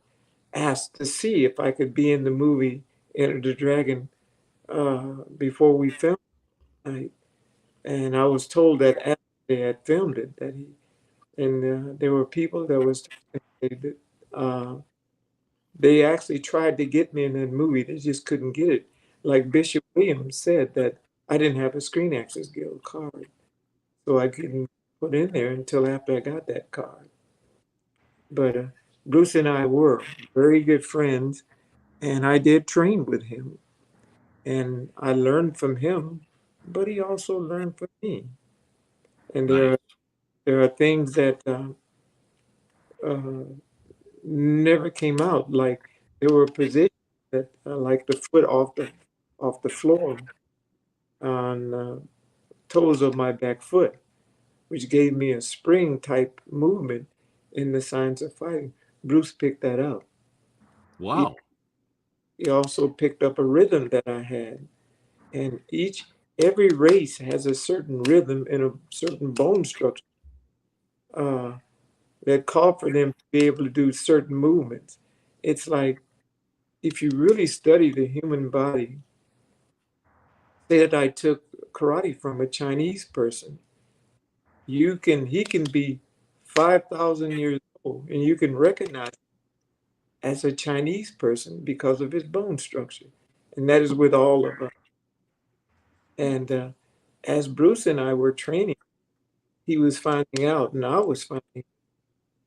Speaker 2: asked to see if I could be in the movie Enter the Dragon before we filmed it. And I was told that after they had filmed it, that there were people that was, they actually tried to get me in that movie. They just couldn't get it. Like Bishop Williams said, that I didn't have a Screen Actors Guild card, so I couldn't put in there until after I got that card. But Bruce and I were very good friends, and I did train with him, and I learned from him, but he also learned from me. And there are things that never came out. Like, there were positions that, like the foot off the floor on toes of my back foot, which gave me a spring type movement in the Science of Fighting. Bruce picked that up.
Speaker 1: Wow.
Speaker 2: He also picked up a rhythm that I had. And every race has a certain rhythm and a certain bone structure that call for them to be able to do certain movements. It's like, if you really study the human body, say that I took karate from a Chinese person, he can be 5,000 years old, and you can recognize him as a Chinese person because of his bone structure. And that is with all of us. And as Bruce and I were training, he was finding out, and I was finding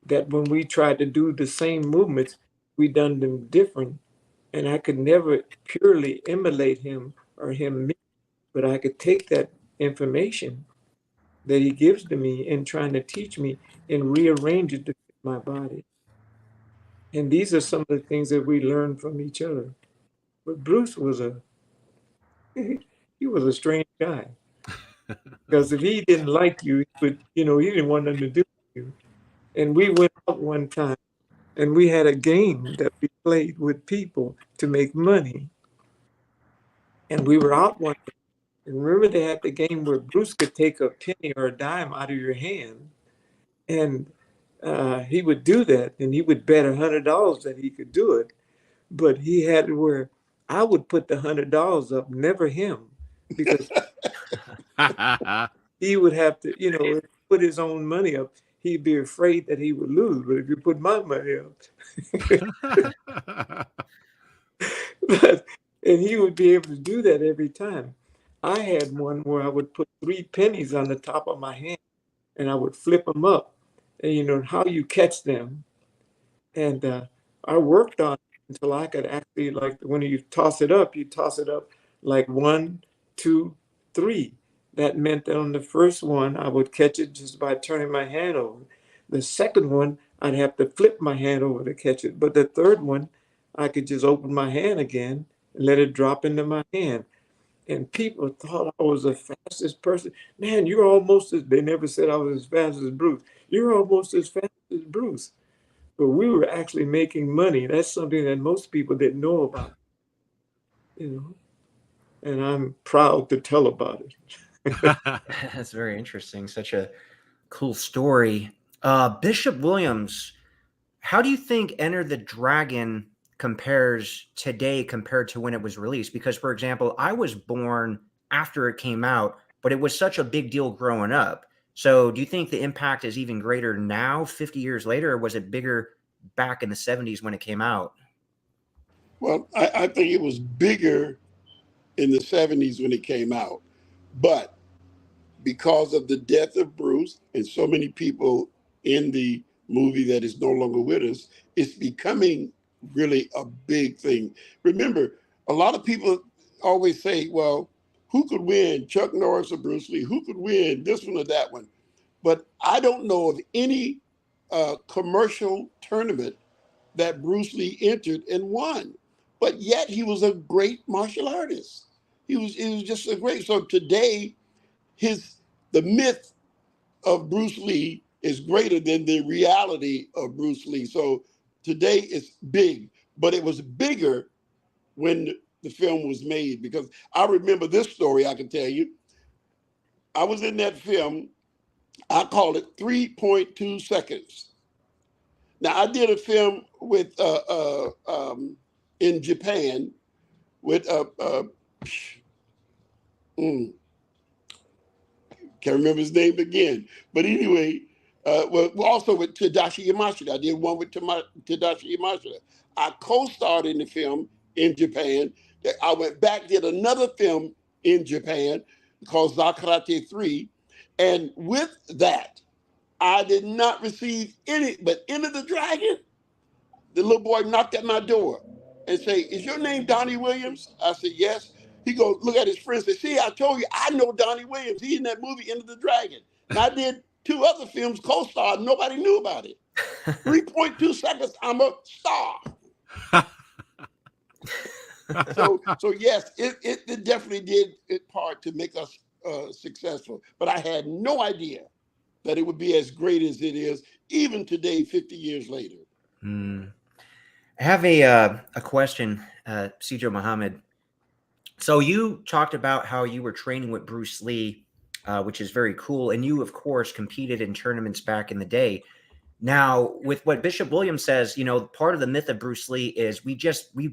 Speaker 2: that when we tried to do the same movements, we done them different. And I could never purely emulate him or him me, but I could take that information that he gives to me and trying to teach me and rearrange it to fit my body. And these are some of the things that we learned from each other. But Bruce was he was a strange guy. Because if he didn't like you, he didn't want nothing to do with you. And we went out one time and we had a game that we played with people to make money. And we were out one day. And remember, they had the game where Bruce could take a penny or a dime out of your hand. And he would do that, and he would bet $100 that he could do it. But he had it where I would put the $100 up, never him, because he would have to, put his own money up. He'd be afraid that he would lose. But if you put my money up, and he would be able to do that every time. I had one where I would put 3 pennies on the top of my hand, and I would flip them up, and how you catch them. And I worked on it until I could actually, like, when you toss it up like 1, 2, 3. That meant that on the first one, I would catch it just by turning my hand over. The second one, I'd have to flip my hand over to catch it. But the third one, I could just open my hand again and let it drop into my hand. And people thought I was the fastest person. Man, you're almost as, they never said I was as fast as Bruce. You're almost as fast as Bruce. But we were actually making money. That's something that most people didn't know about, you know, and I'm proud to tell about it.
Speaker 4: That's very interesting. Such a cool story. Bishop Williams, how do you think Enter the Dragon compares today compared to when it was released? Because, for example, I was born after it came out, but it was such a big deal growing up. So do you think the impact is even greater now, 50 years later, or was it bigger back in the 70s when it came out?
Speaker 3: Well, I think it was bigger in the 70s when it came out. But because of the death of Bruce and so many people in the movie that is no longer with us, it's becoming really a big thing. Remember, a lot of people always say, well, who could win, Chuck Norris or Bruce Lee? Who could win this one or that one? But I don't know of any commercial tournament that Bruce Lee entered and won. But yet he was a great martial artist. He was just a great. So today, the myth of Bruce Lee is greater than the reality of Bruce Lee. So today it's big, but it was bigger when the film was made, because I remember this story I can tell you. I was in that film, I call it 3.2 seconds. Now I did a film with in Japan with can't remember his name again, but anyway, well, also with Tadashi Yamashita. I did one with Tadashi Yamashita. I co-starred in the film in Japan. I went back, did another film in Japan called Zakarate 3. And with that, I did not receive any, but Enter the Dragon, the little boy knocked at my door and say, is your name Donnie Williams? I said, yes. He goes, look at his friends and say, see, I told you, I know Donnie Williams. He's in that movie, Enter the Dragon. And I did 2 other films co-starred. Nobody knew about it. 3.2 seconds, I'm a star. So yes, it definitely did its part to make us successful. But I had no idea that it would be as great as it is, even today, 50 years later.
Speaker 4: I have a question, Sijo Muhammad. So you talked about how you were training with Bruce Lee, which is very cool. And you, of course, competed in tournaments back in the day. Now, with what Bishop Williams says, you know, part of the myth of Bruce Lee is we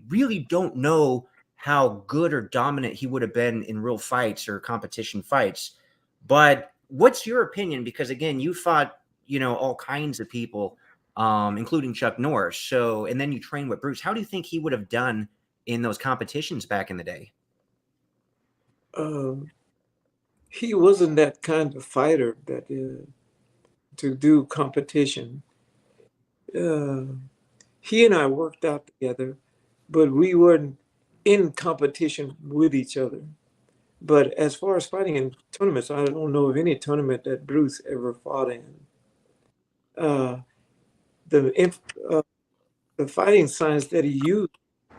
Speaker 4: really don't know how good or dominant he would have been in real fights or competition fights. But what's your opinion? Because again, you fought, you know, all kinds of people, including Chuck Norris. So, and then you trained with Bruce. How do you think he would have done in those competitions back in the day?
Speaker 2: He wasn't that kind of fighter that to do competition. He and I worked out together, but we weren't in competition with each other. But as far as fighting in tournaments, I don't know of any tournament that Bruce ever fought in. The fighting science that he used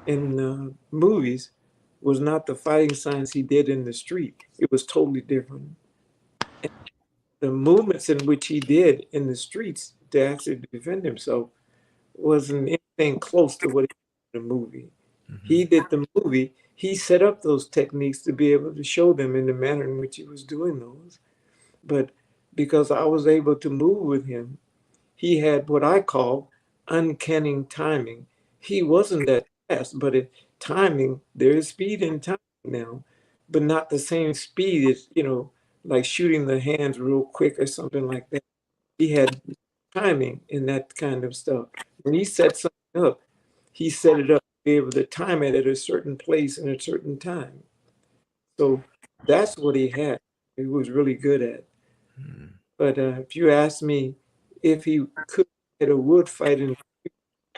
Speaker 2: in movies was not the fighting science he did in the street. It was totally different. And the movements in which he did in the streets to actually defend himself wasn't anything close to what he did in the movie. Mm-hmm. He did the movie. He set up those techniques to be able to show them in the manner in which he was doing those. But because I was able to move with him, he had what I call uncanny timing. He wasn't that fast, but in timing, there is speed in timing now, but not the same speed as, you know, like shooting the hands real quick or something like that. He had timing in that kind of stuff. When he set something up, he set it up to be able to time it at a certain place and a certain time. So that's what he had. He was really good at. But if you ask me if he could get a wood fight,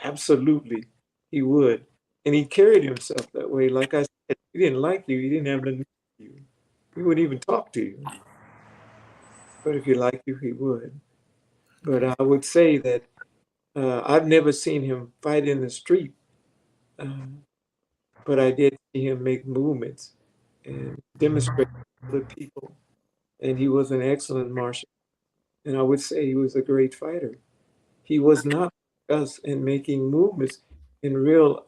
Speaker 2: absolutely, he would. And he carried himself that way. Like I said, he didn't like you. He didn't have to know you. He wouldn't even talk to you. But if he liked you, he would. But I would say that I've never seen him fight in the street, but I did see him make movements and demonstrate to other people. And he was an excellent martial. And I would say he was a great fighter. He was not like us in making movements in real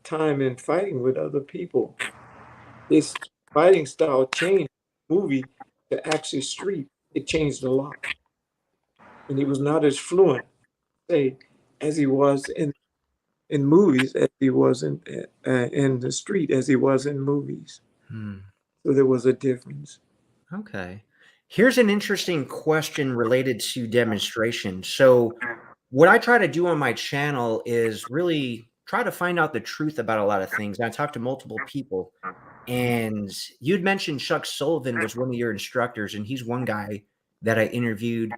Speaker 2: time and fighting with other people. His fighting style changed from movie to actually street. It changed a lot. And he was not as fluent, say, as he was in movies as he was in the street as he was in movies. So there was a difference.
Speaker 4: Okay. Here's an interesting question related to demonstration. So, what I try to do on my channel is really try to find out the truth about a lot of things. I talked to multiple people, and you'd mentioned Chuck Sullivan was one of your instructors, and he's one guy that I interviewed.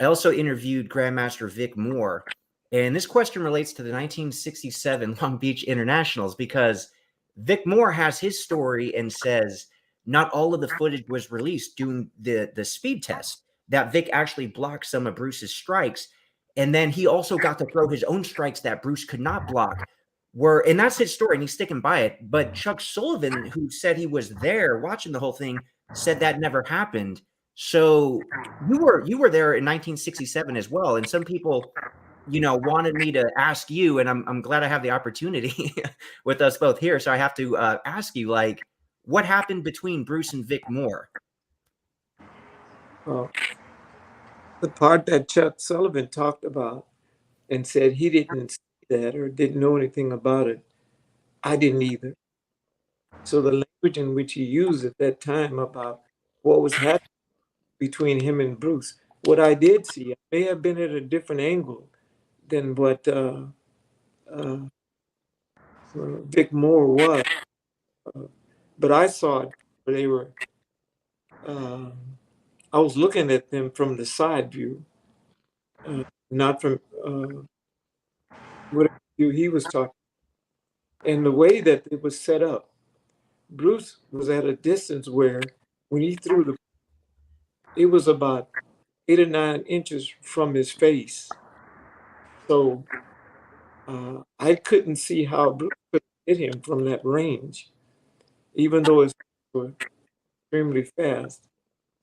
Speaker 4: I also interviewed Grandmaster Vic Moore. And this question relates to the 1967 Long Beach Internationals because Vic Moore has his story and says not all of the footage was released doing the speed test, that Vic actually blocked some of Bruce's strikes. And then he also got to throw his own strikes that Bruce could not block. And that's his story, and he's sticking by it. But Chuck Sullivan, who said he was there watching the whole thing, said that never happened. So you were there in 1967 as well. And some people, wanted me to ask you, and I'm glad I have the opportunity with us both here. So I have to ask you, like, what happened between Bruce and Vic Moore?
Speaker 2: Well, the part that Chuck Sullivan talked about and said he didn't see that or didn't know anything about it, I didn't either. So the language in which he used at that time about what was happening between him and Bruce, what I did see, I may have been at a different angle than what Vic Moore was, but I saw it where they were. I was looking at them from the side view, not from whatever view he was talking. And the way that it was set up, Bruce was at a distance where when he threw it was about 8 or 9 inches from his face. So I couldn't see how Bruce could hit him from that range, even though his were extremely fast.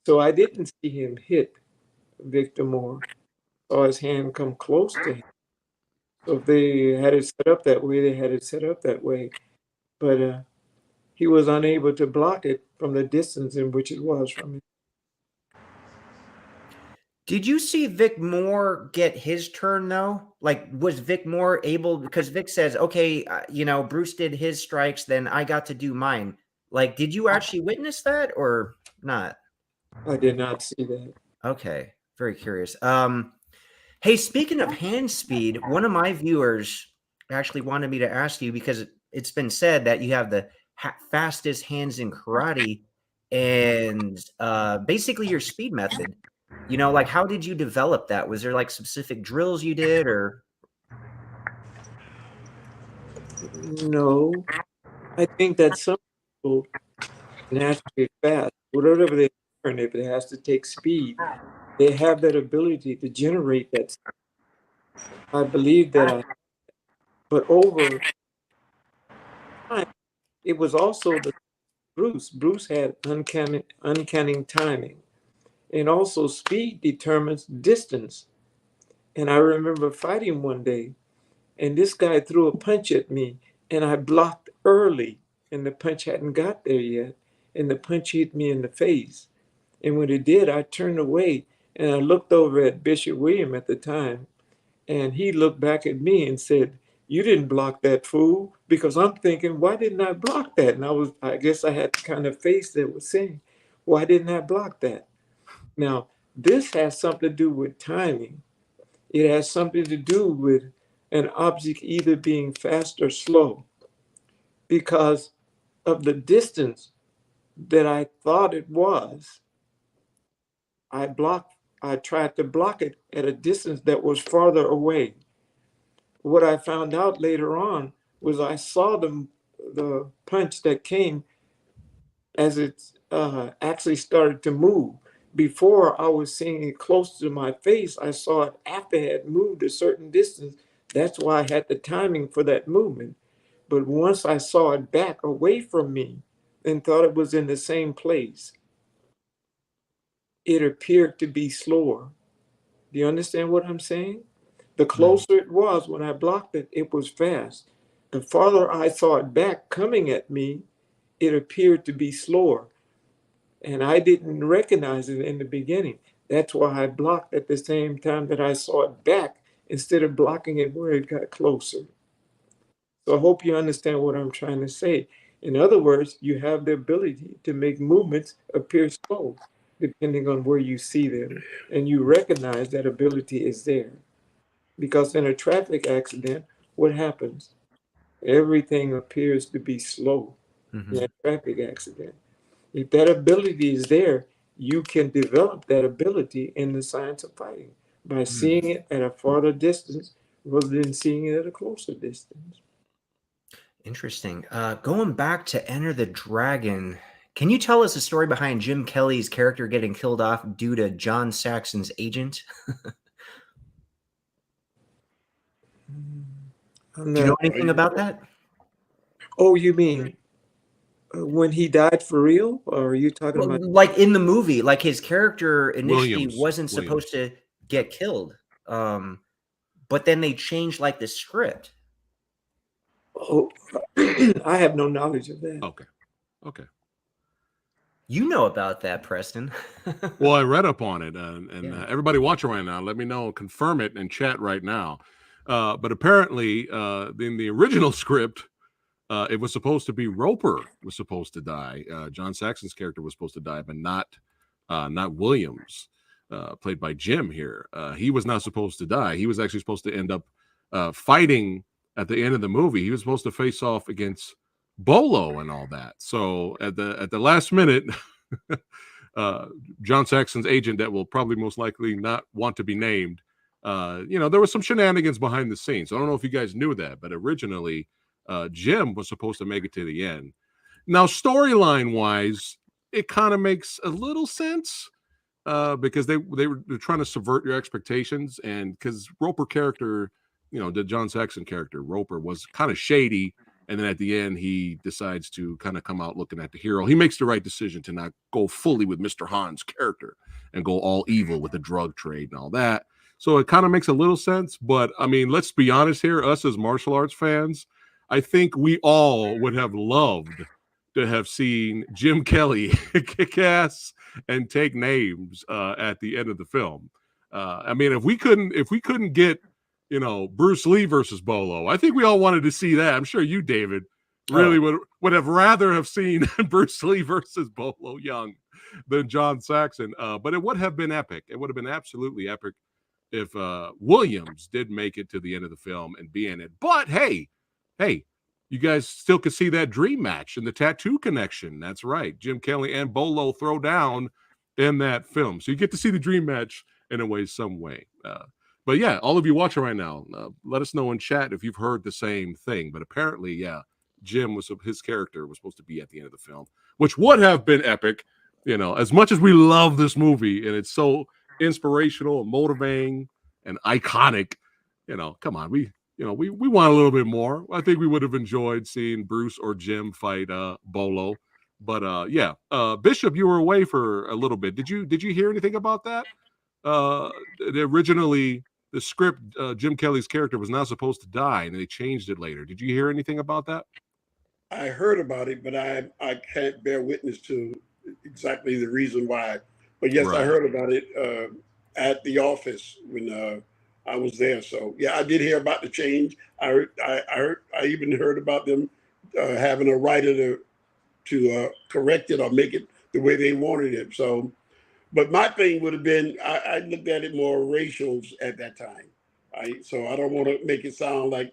Speaker 2: So I didn't see him hit Victor Moore. Saw his hand come close to him. So if they had it set up that way, they had it set up that way. But he was unable to block it from the distance in which it was from him.
Speaker 4: Did you see Vic Moore get his turn though? Like, was Vic Moore able, because Vic says, okay, Bruce did his strikes, then I got to do mine. Like, did you actually witness that or not?
Speaker 2: I did not see that.
Speaker 4: Okay. Very curious. Hey, speaking of hand speed, one of my viewers actually wanted me to ask you, because it's been said that you have the fastest hands in karate, and basically your speed method. Like, how did you develop that? Was there like specific drills you did, or?
Speaker 2: No, I think that some people naturally fast, whatever they learn, if it has to take speed, they have that ability to generate that speed. I believe that, but over time, it was also Bruce. Bruce had uncanny timing. And also speed determines distance. And I remember fighting one day, and this guy threw a punch at me, and I blocked early, and the punch hadn't got there yet, and the punch hit me in the face. And when it did, I turned away, and I looked over at Bishop William at the time, and he looked back at me and said, "You didn't block that, fool," because I'm thinking, why didn't I block that? And I guess I had the kind of face that was saying, why didn't I block that? Now, this has something to do with timing. It has something to do with an object either being fast or slow. Because of the distance that I thought it was, I tried to block it at a distance that was farther away. What I found out later on was I saw the punch that came as it actually started to move. Before I was seeing it close to my face, I saw it after it had moved a certain distance That's why I had the timing for that movement. But once I saw it back away from me and thought it was in the same place, it appeared to be slower. Do you understand what I'm saying? The closer it was when I blocked it, it was fast. The farther I saw it back coming at me, it appeared to be slower. And I didn't recognize it in the beginning. That's why I blocked at the same time that I saw it back instead of blocking it where it got closer. So I hope you understand what I'm trying to say. In other words, you have the ability to make movements appear slow depending on where you see them. And you recognize that ability is there. Because in a traffic accident, what happens? Everything appears to be slow in a traffic accident. If that ability is there, you can develop that ability in the science of fighting by seeing it at a farther distance rather than seeing it at a closer distance.
Speaker 4: Interesting. Going back to Enter the Dragon, can you tell us the story behind Jim Kelly's character getting killed off due to John Saxon's agent? Do you know anything about that?
Speaker 2: Oh, you mean when he died for real? Or are you talking
Speaker 4: Well,
Speaker 2: about?
Speaker 4: like in the movie, like his character initially
Speaker 1: Williams.
Speaker 4: wasn't supposed to get killed. But then they changed like the script.
Speaker 2: Oh, I have no knowledge of that.
Speaker 1: Okay.
Speaker 4: You know about that, Preston.
Speaker 1: Well, I read up on it, and everybody watching right now, let me know, confirm it in chat right now. But apparently, in the original script, it was supposed to be Roper was supposed to die. John Saxon's character was supposed to die, but not Williams, played by Jim here. He was not supposed to die. He was actually supposed to end up fighting at the end of the movie. He was supposed to face off against Bolo and all that. So at the last minute, John Saxon's agent, that will probably most likely not want to be named, there was some shenanigans behind the scenes. I don't know if you guys knew that, but originally Jim was supposed to make it to the end. Now, storyline wise, it kind of makes a little sense because they're trying to subvert your expectations, and because Roper character, the John Saxon character Roper was kind of shady, and then at the end he decides to kind of come out looking at the hero. He makes the right decision to not go fully with Mr. Han's character and go all evil with the drug trade and all that. So it kind of makes a little sense. But I mean, let's be honest here, us as martial arts fans, I think we all would have loved to have seen Jim Kelly kick ass and take names at the end of the film. I mean, if we couldn't get, Bruce Lee versus Bolo, I think we all wanted to see that. I'm sure you, David, really would have rather have seen Bruce Lee versus Bolo Young than John Saxon. But it would have been epic. It would have been absolutely epic if Williams did make it to the end of the film and be in it. But hey, you guys still could see that dream match and the tattoo connection. That's right. Jim Kelly and Bolo throw down in that film. So you get to see the dream match in a way, some way. But yeah, all of you watching right now, let us know in chat if you've heard the same thing. But apparently, Jim his character was supposed to be at the end of the film, which would have been epic. As much as we love this movie and it's so inspirational and motivating and iconic, come on, we want a little bit more. I think we would have enjoyed seeing Bruce or Jim fight Bolo. But Bishop, you were away for a little bit. Did you hear anything about that? Originally, the script, Jim Kelly's character was not supposed to die, and they changed it later. Did you hear anything about that?
Speaker 3: I heard about it, but I can't bear witness to exactly the reason why. But yes, right. I heard about it at the office when I was there. So yeah, I did hear about the change. I even heard about them having a writer to correct it or make it the way they wanted it. So, but my thing would have been, I looked at it more racials at that time. So I don't want to make it sound like,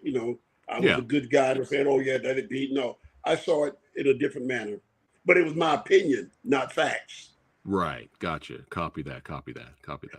Speaker 3: I was a good guy to say, oh yeah, that it be. No, I saw it in a different manner, but it was my opinion, not facts.
Speaker 1: Right. Gotcha. Copy that.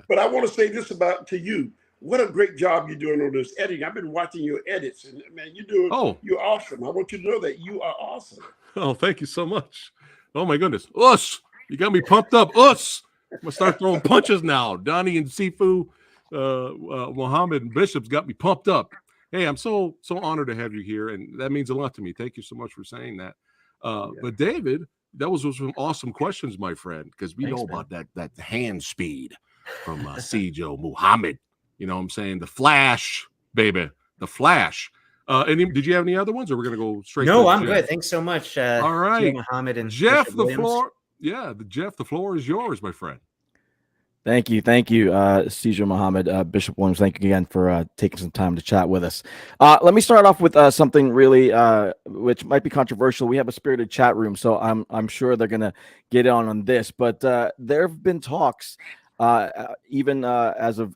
Speaker 3: But I want to say this to you. What a great job you're doing on this editing. I've been watching your edits, and man, you're awesome. I want you to know that you are awesome.
Speaker 1: Oh, thank you so much. Oh my goodness. Us. You got me pumped up. Us. I'm gonna start throwing punches now. Donnie and Sifu, Muhammad and Bishop's got me pumped up. Hey, I'm so honored to have you here, and that means a lot to me. Thank you so much for saying that. But David, that was some awesome questions, my friend, because we
Speaker 4: Thanks,
Speaker 1: know
Speaker 4: man.
Speaker 1: about that hand speed from Sijo Muhammad. You know what I'm saying? The Flash, baby, the Flash. Did you have any other ones, or we're gonna go straight
Speaker 4: No,
Speaker 1: to
Speaker 4: I'm
Speaker 1: Jeff?
Speaker 4: good. Thanks so much,
Speaker 1: All right,
Speaker 4: Muhammad and
Speaker 1: Jeff,
Speaker 4: Bishop
Speaker 1: the
Speaker 4: Williams.
Speaker 1: floor. Yeah, Jeff, the floor is yours, my friend.
Speaker 5: Thank you, Caesar Muhammad, Bishop Williams. Thank you again for taking some time to chat with us. Let me start off with something really, which might be controversial. We have a spirited chat room, so I'm sure they're gonna get on this. But there have been talks, even as of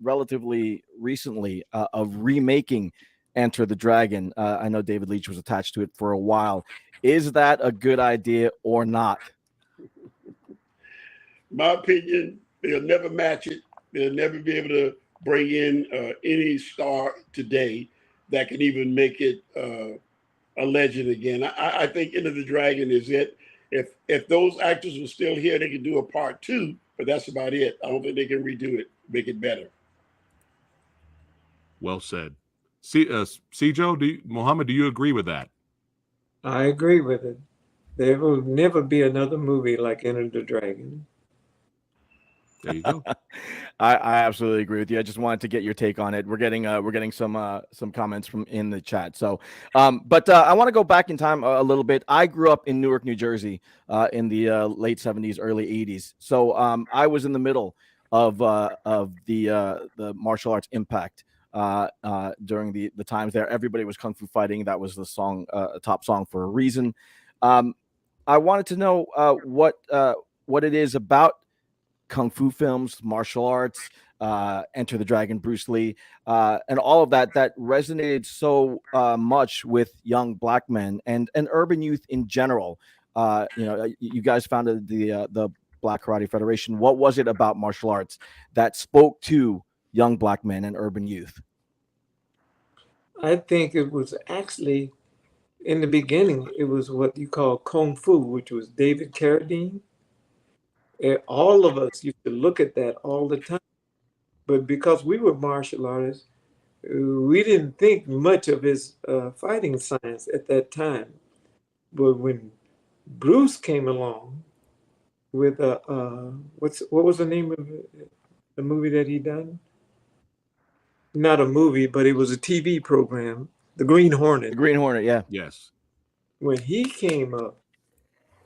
Speaker 5: relatively recently, of remaking Enter the Dragon. I know David Leitch was attached to it for a while. Is that a good idea or not?
Speaker 3: My opinion, they'll never match it. They'll never be able to bring in any star today that can even make it a legend again. I think Enter the Dragon is it. If those actors were still here, they could do a part 2, but that's about it. I don't think they can redo it, make it better.
Speaker 1: Well said. Sijo, Muhammad, do you agree with that?
Speaker 2: I agree with it. There will never be another movie like Enter the Dragon.
Speaker 1: There you go.
Speaker 5: I absolutely agree with you. I just wanted to get your take on it. We're getting some comments from in the chat. So, but I want to go back in time a little bit. I grew up in Newark, New Jersey, in the late 70s, early 80s. So I was in the middle of the martial arts impact during the times there. Everybody was kung fu fighting. That was the song, top song for a reason. I wanted to know what it is about kung fu films, martial arts, Enter the Dragon, Bruce Lee, and all of that resonated so much with young black men and urban youth in general. You guys founded the Black Karate Federation. What was it about martial arts that spoke to young black men and urban youth?
Speaker 2: I think it was actually, in the beginning, it was what you call Kung Fu, which was David Carradine. And all of us used to look at that all the time. But because we were martial artists, we didn't think much of his fighting science at that time. But when Bruce came along with what was the name of the movie that he done? Not a movie, but it was a TV program, The Green Hornet.
Speaker 5: The Green Hornet, yeah.
Speaker 1: Yes.
Speaker 2: When he came up,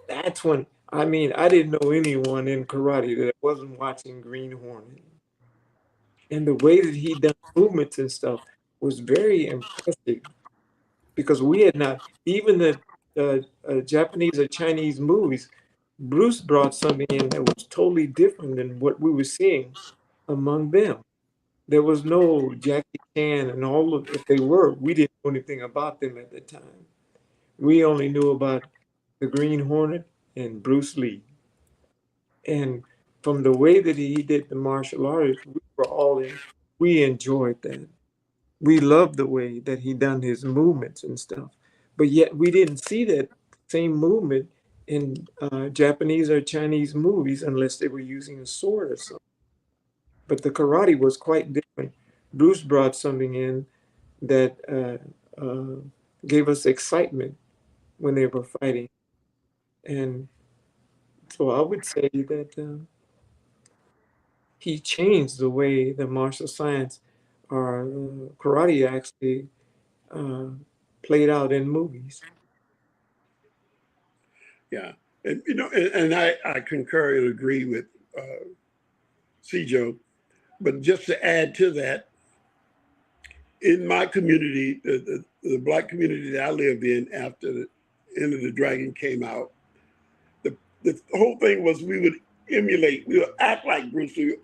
Speaker 2: that's when, I mean, I didn't know anyone in karate that wasn't watching Green Hornet. And the way that he done movements and stuff was very impressive, because we had not, even the Japanese or Chinese movies, Bruce brought something in that was totally different than what we were seeing among them. There was no Jackie Chan and all of, if they were, we didn't know anything about them at the time. We only knew about the Green Hornet and Bruce Lee. And from the way that he did the martial arts, we were all in, we enjoyed that. We loved the way that he done his movements and stuff. But yet we didn't see that same movement in Japanese or Chinese movies unless they were using a sword or something. But the karate was quite different. Bruce brought something in that gave us excitement when they were fighting. And so I would say that he changed the way the martial science or karate actually played out in movies.
Speaker 3: Yeah, and I concur and agree with Sijo. But just to add to that, in my community, the black community that I lived in after the End of the Dragon came out, the whole thing was we would emulate, we would act like Bruce Lee.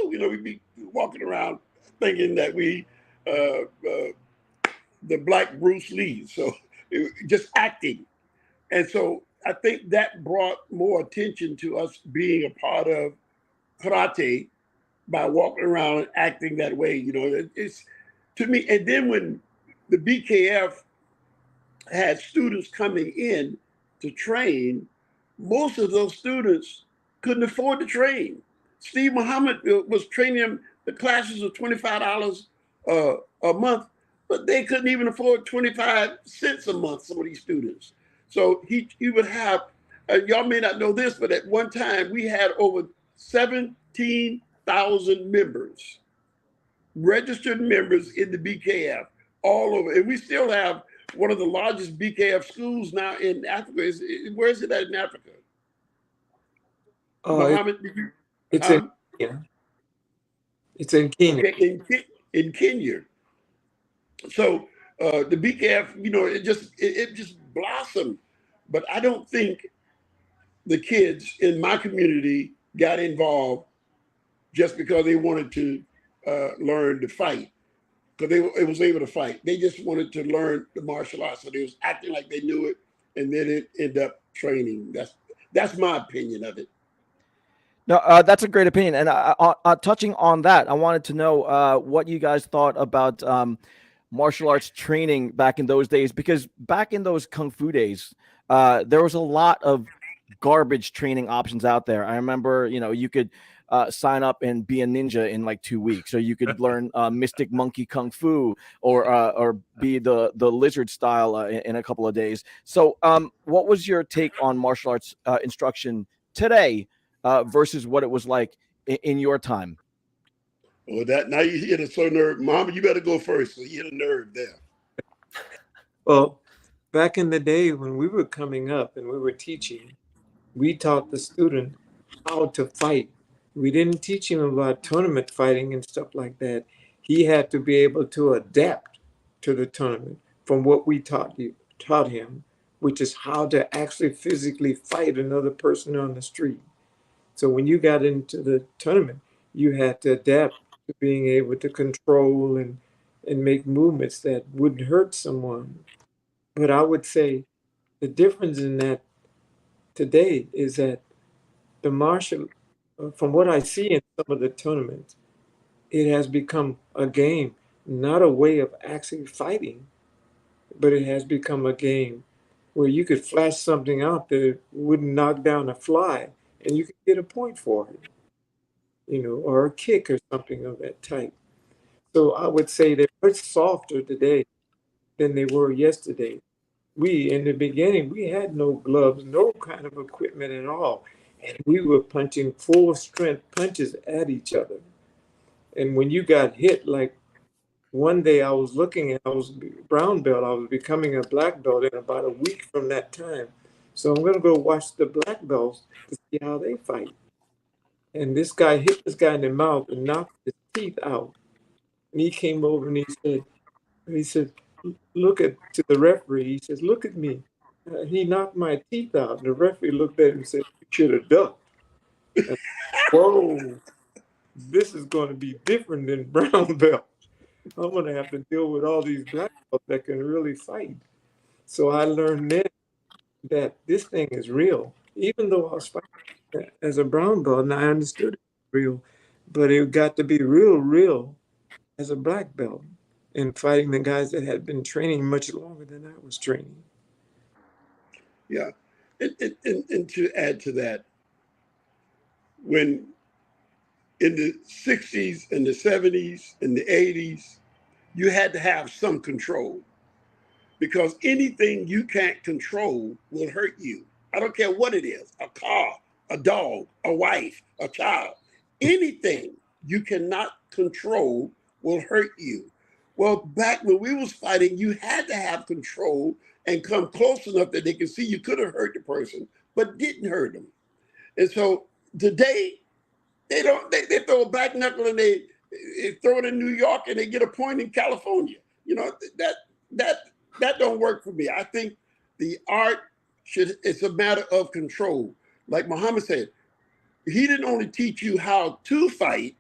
Speaker 3: We'd be walking around thinking that we, the black Bruce Lee. So just acting. And so I think that brought more attention to us being a part of karate by walking around and acting that way. It's to me. And then when the BKF had students coming in to train, most of those students couldn't afford to train. Steve Muhammad was training them. The classes were $25 a a month, but they couldn't even afford 25 cents a month, some of these students. So he would have, y'all may not know this, but at one time we had over 17,000 members, registered members in the BKF all over. And we still have one of the largest BKF schools now in Africa. Where is it at in Africa? Muhammad,
Speaker 2: it's in Kenya. It's in Kenya.
Speaker 3: Okay, in Kenya. So the BKF, it just blossomed. But I don't think the kids in my community got involved just because they wanted to learn to fight, because it was able to fight. They just wanted to learn the martial arts, so they was acting like they knew it, and then it ended up training. That's my opinion of it.
Speaker 5: No, that's a great opinion. And touching on that, I wanted to know what you guys thought about martial arts training back in those days, because back in those Kung Fu days, there was a lot of garbage training options out there. I remember, you could sign up and be a ninja in like 2 weeks, so you could learn Mystic Monkey Kung Fu or be the lizard style in a couple of days. So what was your take on martial arts instruction today versus what it was like in your time?
Speaker 3: Well, now you hit a certain nerve. Mama, you better go first. So you hit a nerve there.
Speaker 2: Well, back in the day when we were coming up and we were teaching, we taught the student how to fight. We didn't teach him about tournament fighting and stuff like that. He had to be able to adapt to the tournament from what we taught him, which is how to actually physically fight another person on the street. So when you got into the tournament, you had to adapt to being able to control and make movements that wouldn't hurt someone. But I would say the difference in that today is that the martial, from what I see in some of the tournaments, it has become a game, not a way of actually fighting, but it has become a game where you could flash something out that wouldn't knock down a fly and you could get a point for it, or a kick or something of that type. So I would say they're much softer today than they were yesterday. In the beginning, we had no gloves, no kind of equipment at all. And we were punching full strength punches at each other. And when you got hit, like one day I was brown belt, I was becoming a black belt in about a week from that time. So I'm going to go watch the black belts to see how they fight. And this guy hit this guy in the mouth and knocked his teeth out. And he came over and he said, look to the referee. He says, look at me. He knocked my teeth out. And the referee looked at him and said, you should have ducked. Whoa, this is going to be different than brown belt. I'm going to have to deal with all these black belts that can really fight. So I learned then that this thing is real. Even though I was fighting as a brown belt, and I understood it was real, but it got to be real as a black belt and fighting the guys that had been training much longer than I was training.
Speaker 3: Yeah. And to add to that, when in the 60s and the 70s and the 80s, you had to have some control, because anything you can't control will hurt you. I don't care what it is, a car, a dog, a wife, a child. Anything you cannot control will hurt you. Well, back when we was fighting, you had to have control and come close enough that they could see you could have hurt the person, but didn't hurt them. And so today, they throw a back knuckle and they throw it in New York and they get a point in California. That don't work for me. I think the art it's a matter of control. Like Muhammad said, he didn't only teach you how to fight,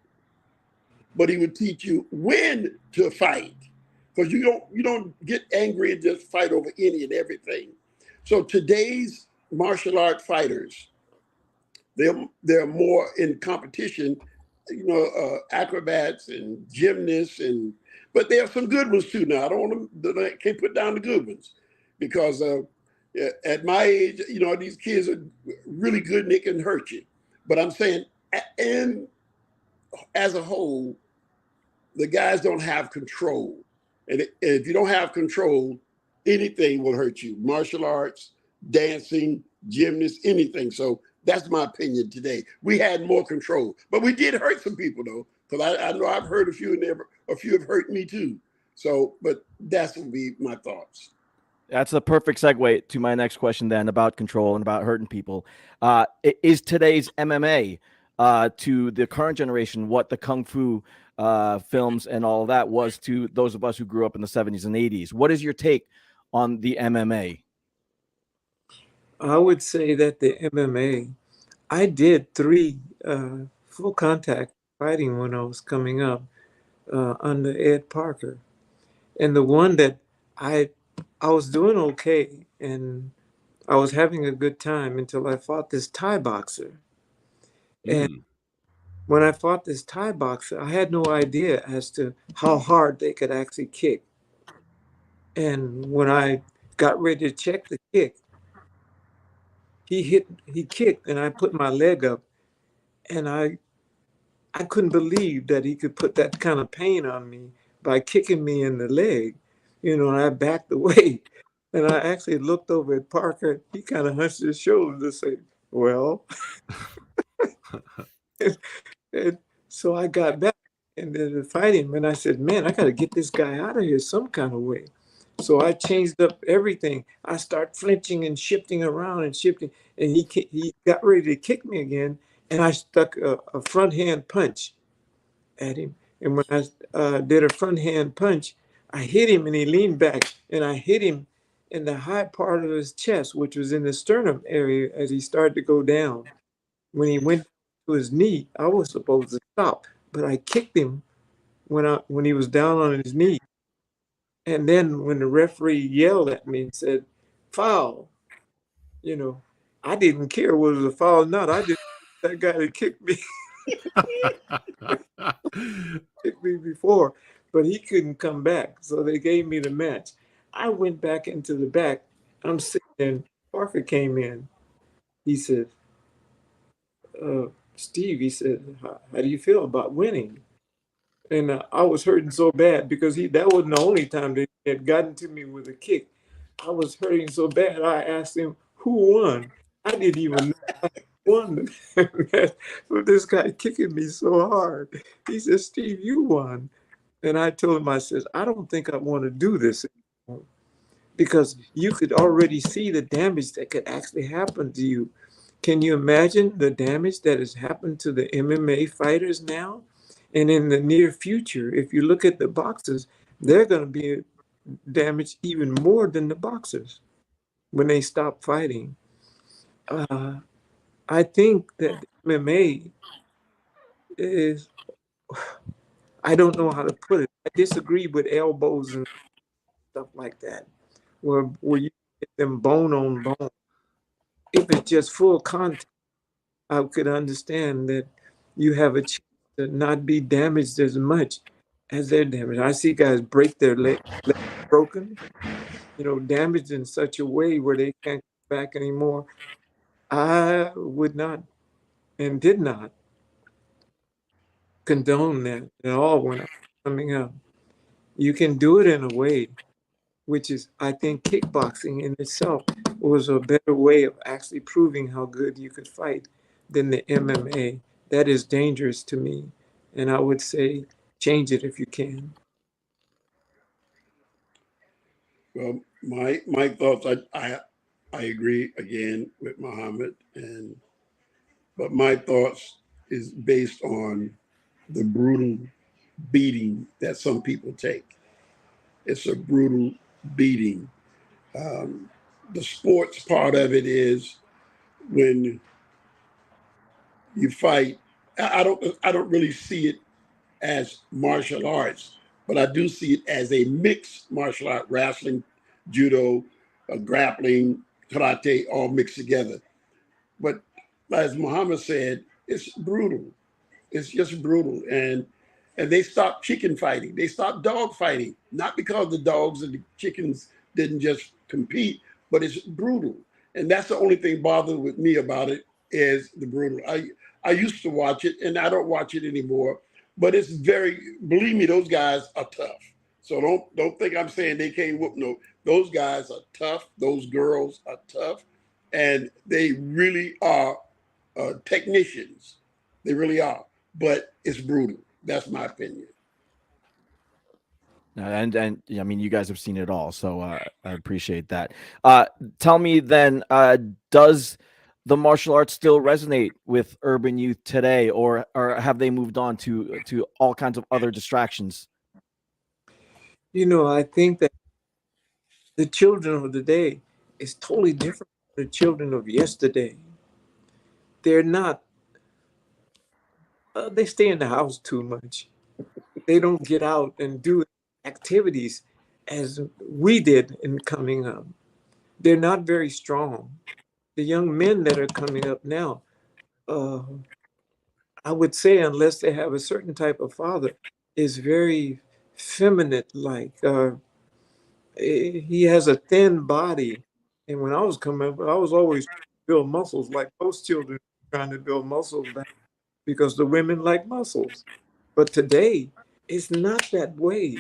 Speaker 3: but he would teach you when to fight. Because you don't get angry and just fight over any and everything. So today's martial art fighters, they're more in competition, acrobats and gymnasts, but there are some good ones too. Now I can't put down the good ones, because at my age, these kids are really good and they can hurt you. But I'm saying, and as a whole, the guys don't have control. And if you don't have control, anything will hurt you. Martial arts, dancing, gymnasts, anything. So that's my opinion today. We had more control, but we did hurt some people though, because I know I've hurt a few, and a few have hurt me too. So, but that's would be my thoughts.
Speaker 5: That's a perfect segue to my next question then about control and about hurting people. Is today's MMA to the current generation what the Kung Fu films and all of that was to those of us who grew up in the 70s and 80s? What is your take on the MMA?
Speaker 2: I would say that the MMA, I did 3 full contact fighting when I was coming up under Ed Parker. And the one that I was doing okay and I was having a good time until I fought this Thai boxer. And when I fought this Thai boxer, I had no idea as to how hard they could actually kick. And when I got ready to check the kick, he kicked, and I put my leg up, and I couldn't believe that he could put that kind of pain on me by kicking me in the leg, and I backed away. And I actually looked over at Parker. He kind of hunched his shoulders and said, well. and so I got back and then to fight him. And I said, man, I got to get this guy out of here some kind of way. So I changed up everything. I start flinching and shifting around and shifting. And he got ready to kick me again. And I stuck a front hand punch at him. And when I did a front hand punch, I hit him and he leaned back. And I hit him in the high part of his chest, which was in the sternum area as he started to go down. When he went to his knee, I was supposed to stop. But I kicked him when he was down on his knee. And then when the referee yelled at me and said, foul, I didn't care whether it was a foul or not. I just that guy that kicked me. Kicked me before, but he couldn't come back. So they gave me the match. I went back into the back. I'm sitting there. Parker came in. He said, Steve, he said, how do you feel about winning? And I was hurting so bad because that wasn't the only time that he had gotten to me with a kick. I was hurting so bad. I asked him, who won? I didn't even know I won. But this guy kicking me so hard. He said, Steve, you won. And I told him, I said, I don't think I want to do this anymore. Because you could already see the damage that could actually happen to you. Can you imagine the damage that has happened to the MMA fighters now? And in the near future, if you look at the boxers, they're going to be damaged even more than the boxers when they stop fighting. I think that MMA is, I don't know how to put it. I disagree with elbows and stuff like that, where you get them bone on bone. If it's just full contact, I could understand that you have a chance to not be damaged as much as they're damaged. I see guys break their leg broken, damaged in such a way where they can't come back anymore. I would not and did not condone that at all when I was coming up. You can do it in a way, which is, I think kickboxing in itself was a better way of actually proving how good you could fight than the MMA. That is dangerous to me. And I would say, change it if you can.
Speaker 3: Well, my thoughts, I agree again with Muhammad, but my thoughts is based on the brutal beating that some people take. It's a brutal beating. The sports part of it is when you fight. I don't really see it as martial arts, but I do see it as a mixed martial art: wrestling, judo, grappling, karate, all mixed together. But as Muhammad said, it's brutal. It's just brutal. And they stopped chicken fighting. They stopped dog fighting, not because the dogs and the chickens didn't just compete, but it's brutal. And that's the only thing bothered with me about it is the brutal. I used to watch it, and I don't watch it anymore. But it's believe me, those guys are tough. So don't think I'm saying they can't whoop. No, those guys are tough. Those girls are tough, and they really are technicians. They really are. But it's brutal. That's my opinion.
Speaker 5: And I mean, you guys have seen it all, so I appreciate that. Tell me then, does the martial arts still resonate with urban youth today, or have they moved on to all kinds of other distractions?
Speaker 2: You know, I think that the children of the day is totally different from the children of yesterday. They're not, they stay in the house too much. They don't get out and do activities as we did in coming up. They're not very strong. The young men that are coming up now, I would say, unless they have a certain type of father, is very feminine like. He has a thin body. And when I was coming up, I was always trying to build muscles like most children trying to build muscles back because the women like muscles. But today, it's not that way.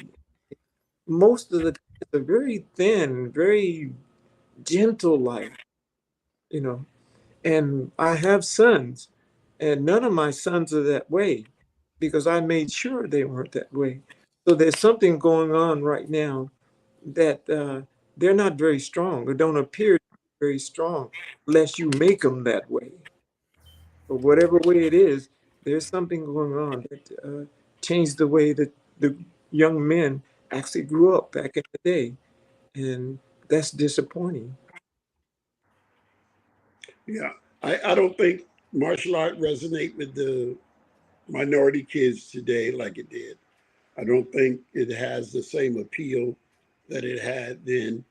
Speaker 2: Most of the kids are very thin, very gentle like, you know. And I have sons, and none of my sons are that way because I made sure they weren't that way. So there's something going on right now that they're not very strong or don't appear very strong unless you make them that way. But whatever way it is, there's something going on that changed the way that the young men actually grew up back in the day. And that's disappointing.
Speaker 3: Yeah, I don't think martial art resonate with the minority kids today like it did. I don't think it has the same appeal that it had then.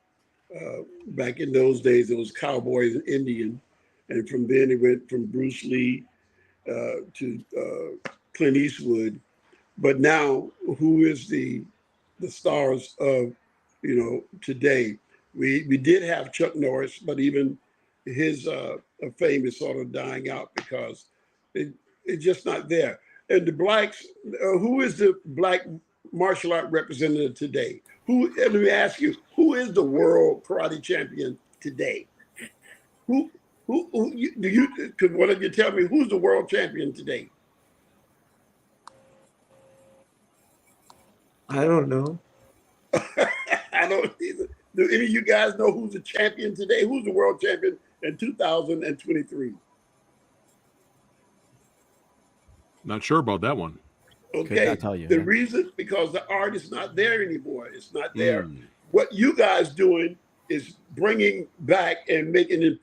Speaker 3: Back in those days, it was cowboys and Indian, and from then it went from Bruce Lee to Clint Eastwood. But now, who is the stars of today? We did have Chuck Norris, but even his fame is sort of dying out because it's just not there. And the blacks, who is the black martial art representative today? Let me ask you, who is the world karate champion today? Who could one of you tell me who's the world champion today?
Speaker 2: I don't know.
Speaker 3: I don't either. Do any of you guys know who's the champion today? Who's the world champion in 2023?
Speaker 1: Not sure about that one.
Speaker 3: Okay,
Speaker 5: not tell you,
Speaker 3: the
Speaker 5: yeah.
Speaker 3: reason, because the art is not there anymore. It's not there. What you guys doing is bringing back and making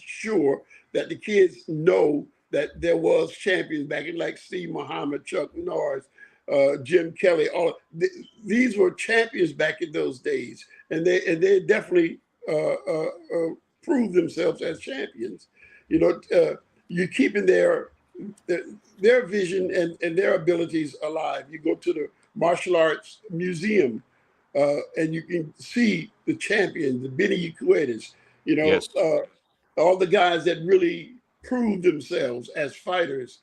Speaker 3: sure that the kids know that there was champions back in, like Steve Muhammad, Chuck Norris, Jim Kelly. These were champions back in those days, and they definitely proved themselves as champions. You're keeping their vision and their abilities alive. You go to the martial arts museum, and you can see the champions, the Benny Cuetas,
Speaker 1: Yes.
Speaker 3: all the guys that really proved themselves as fighters,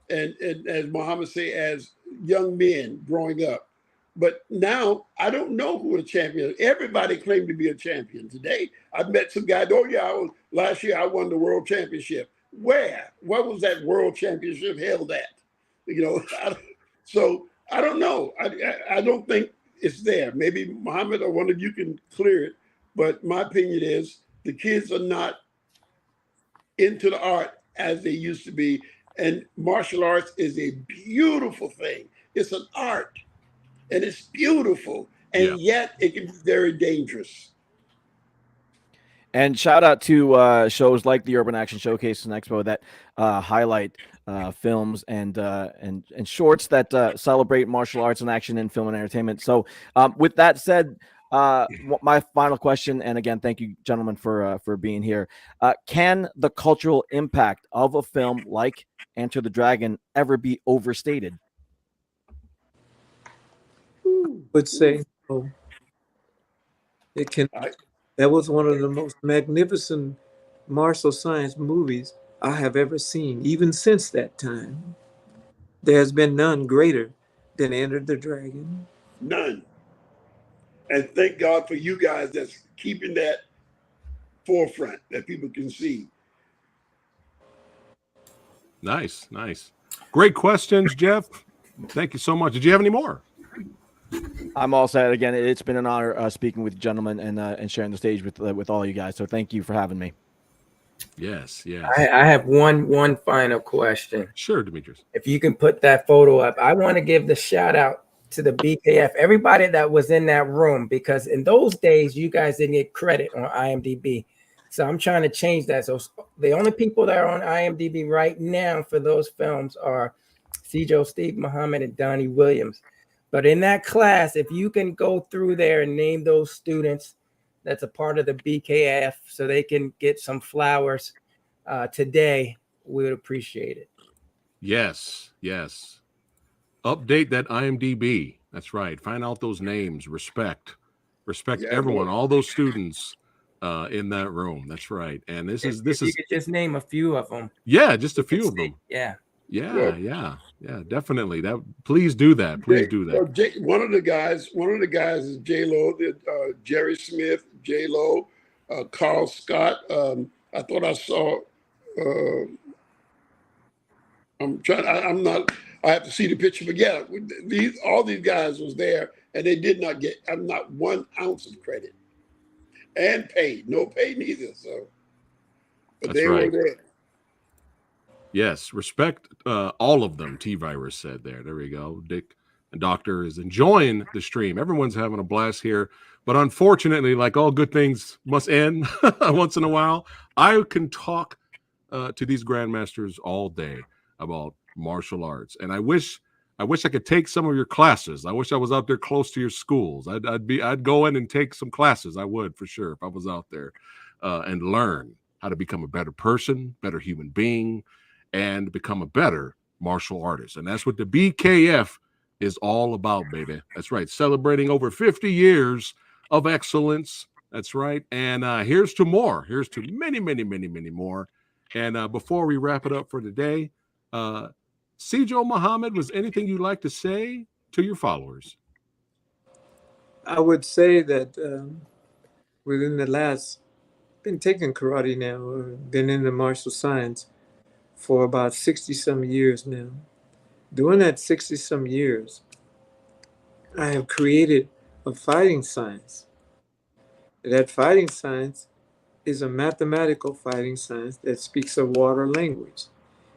Speaker 3: and as Muhammad say, as young men growing up. But now I don't know who the champion is. Everybody claimed to be a champion today. I've met some guys. Oh yeah, last year I won the world championship. Where was that world championship held at? So I don't know. I don't think it's there. Maybe Muhammad or one of you can clear it. But my opinion is the kids are not into the art as they used to be. And martial arts is a beautiful thing. It's an art, and it's beautiful, and yet it can be very dangerous.
Speaker 5: And shout out to shows like the Urban Action Showcase and Expo that highlight films and shorts that celebrate martial arts and action in film and entertainment. So with that said, my final question, and again, thank you, gentlemen, for being here. Can the cultural impact of a film like Enter the Dragon ever be overstated?
Speaker 2: Would say no. It can. That was one of the most magnificent martial science movies I have ever seen. Even since that time, there has been none greater than Enter the Dragon.
Speaker 3: None. And thank God for you guys that's keeping that forefront that people can see.
Speaker 1: Nice, nice. Great questions, Jeff. Thank you so much. Did you have any more?
Speaker 5: I'm all set. Again, it's been an honor speaking with you gentlemen and sharing the stage with all you guys. So thank you for having me.
Speaker 1: Yes, yes.
Speaker 6: I have one final question.
Speaker 1: Sure, Demetrius.
Speaker 6: If you can put that photo up, I want to give the shout out to the BKF, everybody that was in that room, because in those days you guys didn't get credit on IMDb. So I'm trying to change that. So the only people that are on IMDb right now for those films are Cijo, Steve, Muhammad, and Donnie Williams. But in that class, if you can go through there and name those students that's a part of the BKF so they can get some flowers today, we would appreciate it.
Speaker 1: Yes, yes. Update that IMDb. That's right. Find out those names. Respect everyone, all those students in that room. That's right. And this is
Speaker 6: you could just name a few of them.
Speaker 1: Yeah, just a few of them.
Speaker 6: Yeah.
Speaker 1: Yeah, definitely. Please do that. Please do that.
Speaker 3: One of the guys is J-Lo, Jerry Smith, J-Lo, Carl Scott. I thought I saw. I have to see the picture, but yeah, all these guys was there, and they did not get. I'm not 1 ounce of credit, and paid. No pay neither. So, but they were there.
Speaker 1: Yes, respect all of them, T-Virus said there. There we go. Dick and Doctor is enjoying the stream. Everyone's having a blast here. But unfortunately, like all good things must end once in a while, I can talk to these grandmasters all day about martial arts. And I wish I could take some of your classes. I wish I was out there close to your schools. I'd go in and take some classes. I would, for sure, if I was out there and learn how to become a better person, better human being, and become a better martial artist. And that's what the BKF is all about, baby. That's right. Celebrating over 50 years of excellence. That's right. And here's to more. Here's to many, many, many, many more. And before we wrap it up for today, Cijo Muhammad, was anything you'd like to say to your followers?
Speaker 2: I would say that within the last, been taking karate now, been in the martial science for about 60-some years now. During that 60-some years, I have created a fighting science. That fighting science is a mathematical fighting science that speaks a water language.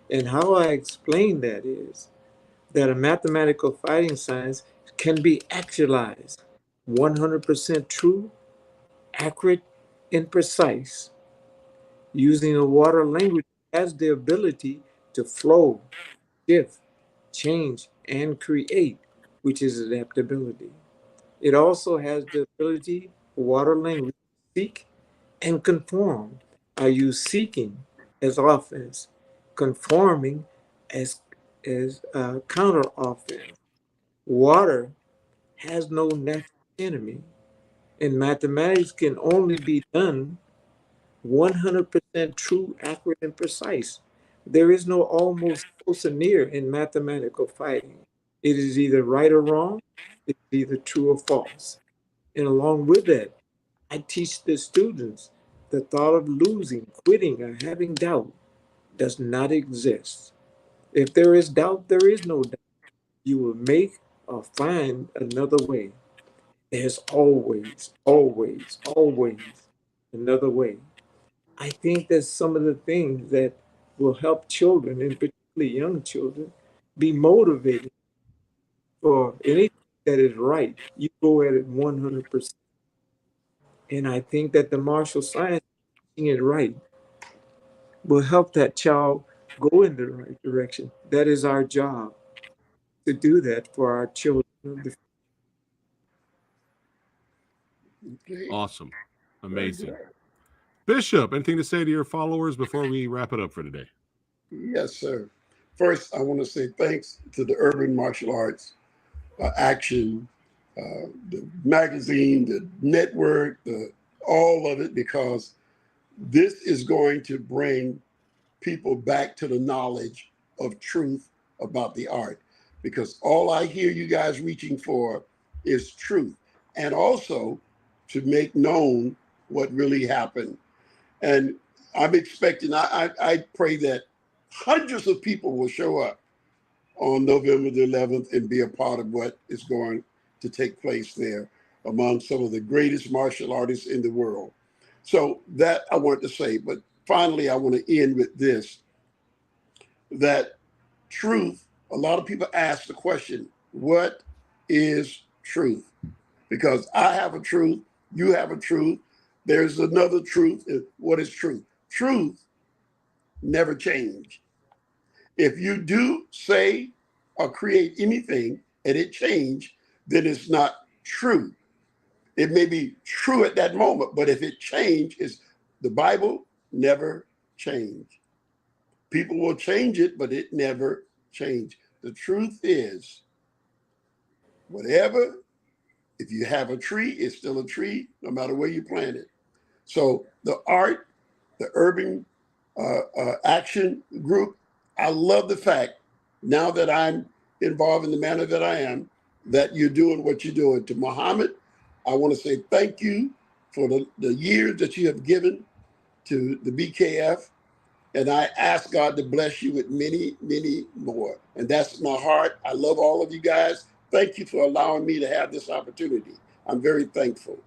Speaker 2: And how I explain that is that a mathematical fighting science can be actualized, 100% true, accurate, and precise. Using a water language has the ability to flow, shift, change, and create, which is adaptability. It also has the ability for water language to seek and conform. I use seeking as offense, conforming as counter offense. Water has no natural enemy, and mathematics can only be done 100% true, accurate, and precise. There is no almost, close, or near in mathematical fighting. It is either right or wrong, it's either true or false. And along with that, I teach the students the thought of losing, quitting, or having doubt does not exist. If there is doubt, there is no doubt. You will make or find another way. There's always, always, always another way. I think that some of the things that will help children, and particularly young children, be motivated for anything that is right. You go at it 100%. And I think that the martial science, teaching it right, will help that child go in the right direction. That is our job, to do that for our children.
Speaker 3: Okay.
Speaker 1: Awesome. Amazing. Bishop, anything to say to your followers before we wrap it up for today?
Speaker 3: Yes, sir. First, I want to say thanks to the Urban Martial Arts Action, the magazine, the network, all of it, because this is going to bring people back to the knowledge of truth about the art. Because all I hear you guys reaching for is truth, and also to make known what really happened. And I'm expecting, I pray that hundreds of people will show up on November the 11th and be a part of what is going to take place there among some of the greatest martial artists in the world. So that I wanted to say, but finally, I want to end with this, that truth, a lot of people ask the question, what is truth? Because I have a truth, you have a truth, there's another truth. What is truth? Truth never change. If you do say or create anything and it change, then it's not true. It may be true at that moment, but if it change, the Bible never change. People will change it, but it never change. The truth is, whatever, if you have a tree, it's still a tree, no matter where you plant it. So the art, the urban action group, I love the fact, now that I'm involved in the manner that I am, that you're doing what you're doing. To Muhammad, I want to say thank you for the years that you have given to the BKF. And I ask God to bless you with many, many more. And that's my heart. I love all of you guys. Thank you for allowing me to have this opportunity. I'm very thankful.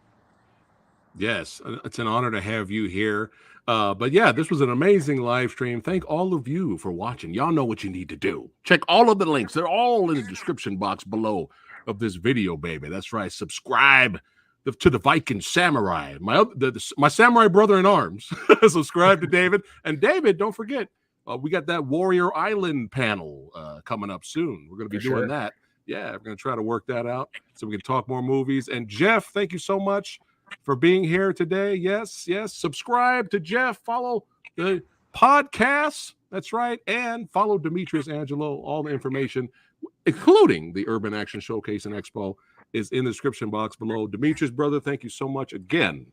Speaker 1: Yes, it's an honor to have you here. But yeah, this was an amazing live stream. Thank all of you for watching. Y'all know what you need to do. Check all of the links. They're all in the description box below of this video, baby. That's right. Subscribe to the Viking Samurai, my samurai brother in arms. Subscribe to David. And David, don't forget, we got that Warrior Island panel coming up soon. We're going to be doing that. Yeah, we're going to try to work that out so we can talk more movies. And Jeff, thank you so much for being here today. Yes. Subscribe to Jeff. Follow the podcast. That's right. And follow Demetrius Angelo. All the information, including the Urban Action Showcase and Expo, is in the description box below. Demetrius, brother, thank you so much again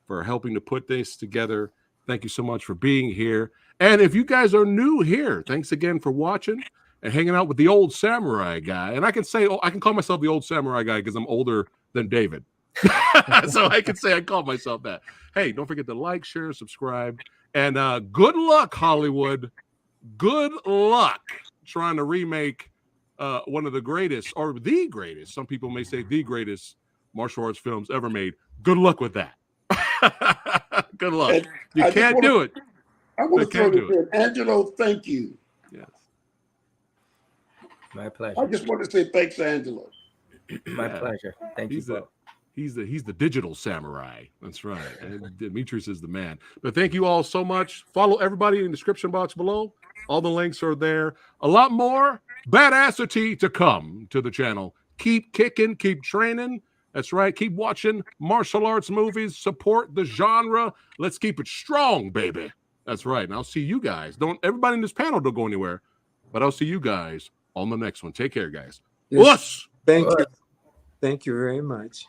Speaker 1: for helping to put this together. Thank you so much for being here. And if you guys are new here, thanks again for watching and hanging out with the old samurai guy. And I can say, I can call myself the old samurai guy because I'm older than David. So I can say I call myself that. Hey, don't forget to like, share, subscribe. And good luck, Hollywood. Good luck trying to remake one of the greatest, or the greatest, some people may say the greatest martial arts films ever made. Good luck with that. Good luck. And you can't do it.
Speaker 3: I want to throw this in. Angelo, thank you.
Speaker 1: Yes.
Speaker 6: My pleasure.
Speaker 3: I just want to say thanks, Angelo.
Speaker 6: My pleasure. Thank you.
Speaker 1: He's the digital samurai. That's right. And Demetrius is the man. But thank you all so much. Follow everybody in the description box below. All the links are there. A lot more badassity to come to the channel. Keep kicking, keep training. That's right. Keep watching martial arts movies. Support the genre. Let's keep it strong, baby. That's right. And I'll see you guys. Everybody in this panel don't go anywhere. But I'll see you guys on the next one. Take care, guys.
Speaker 2: Yes. Thank you. Thank you very much.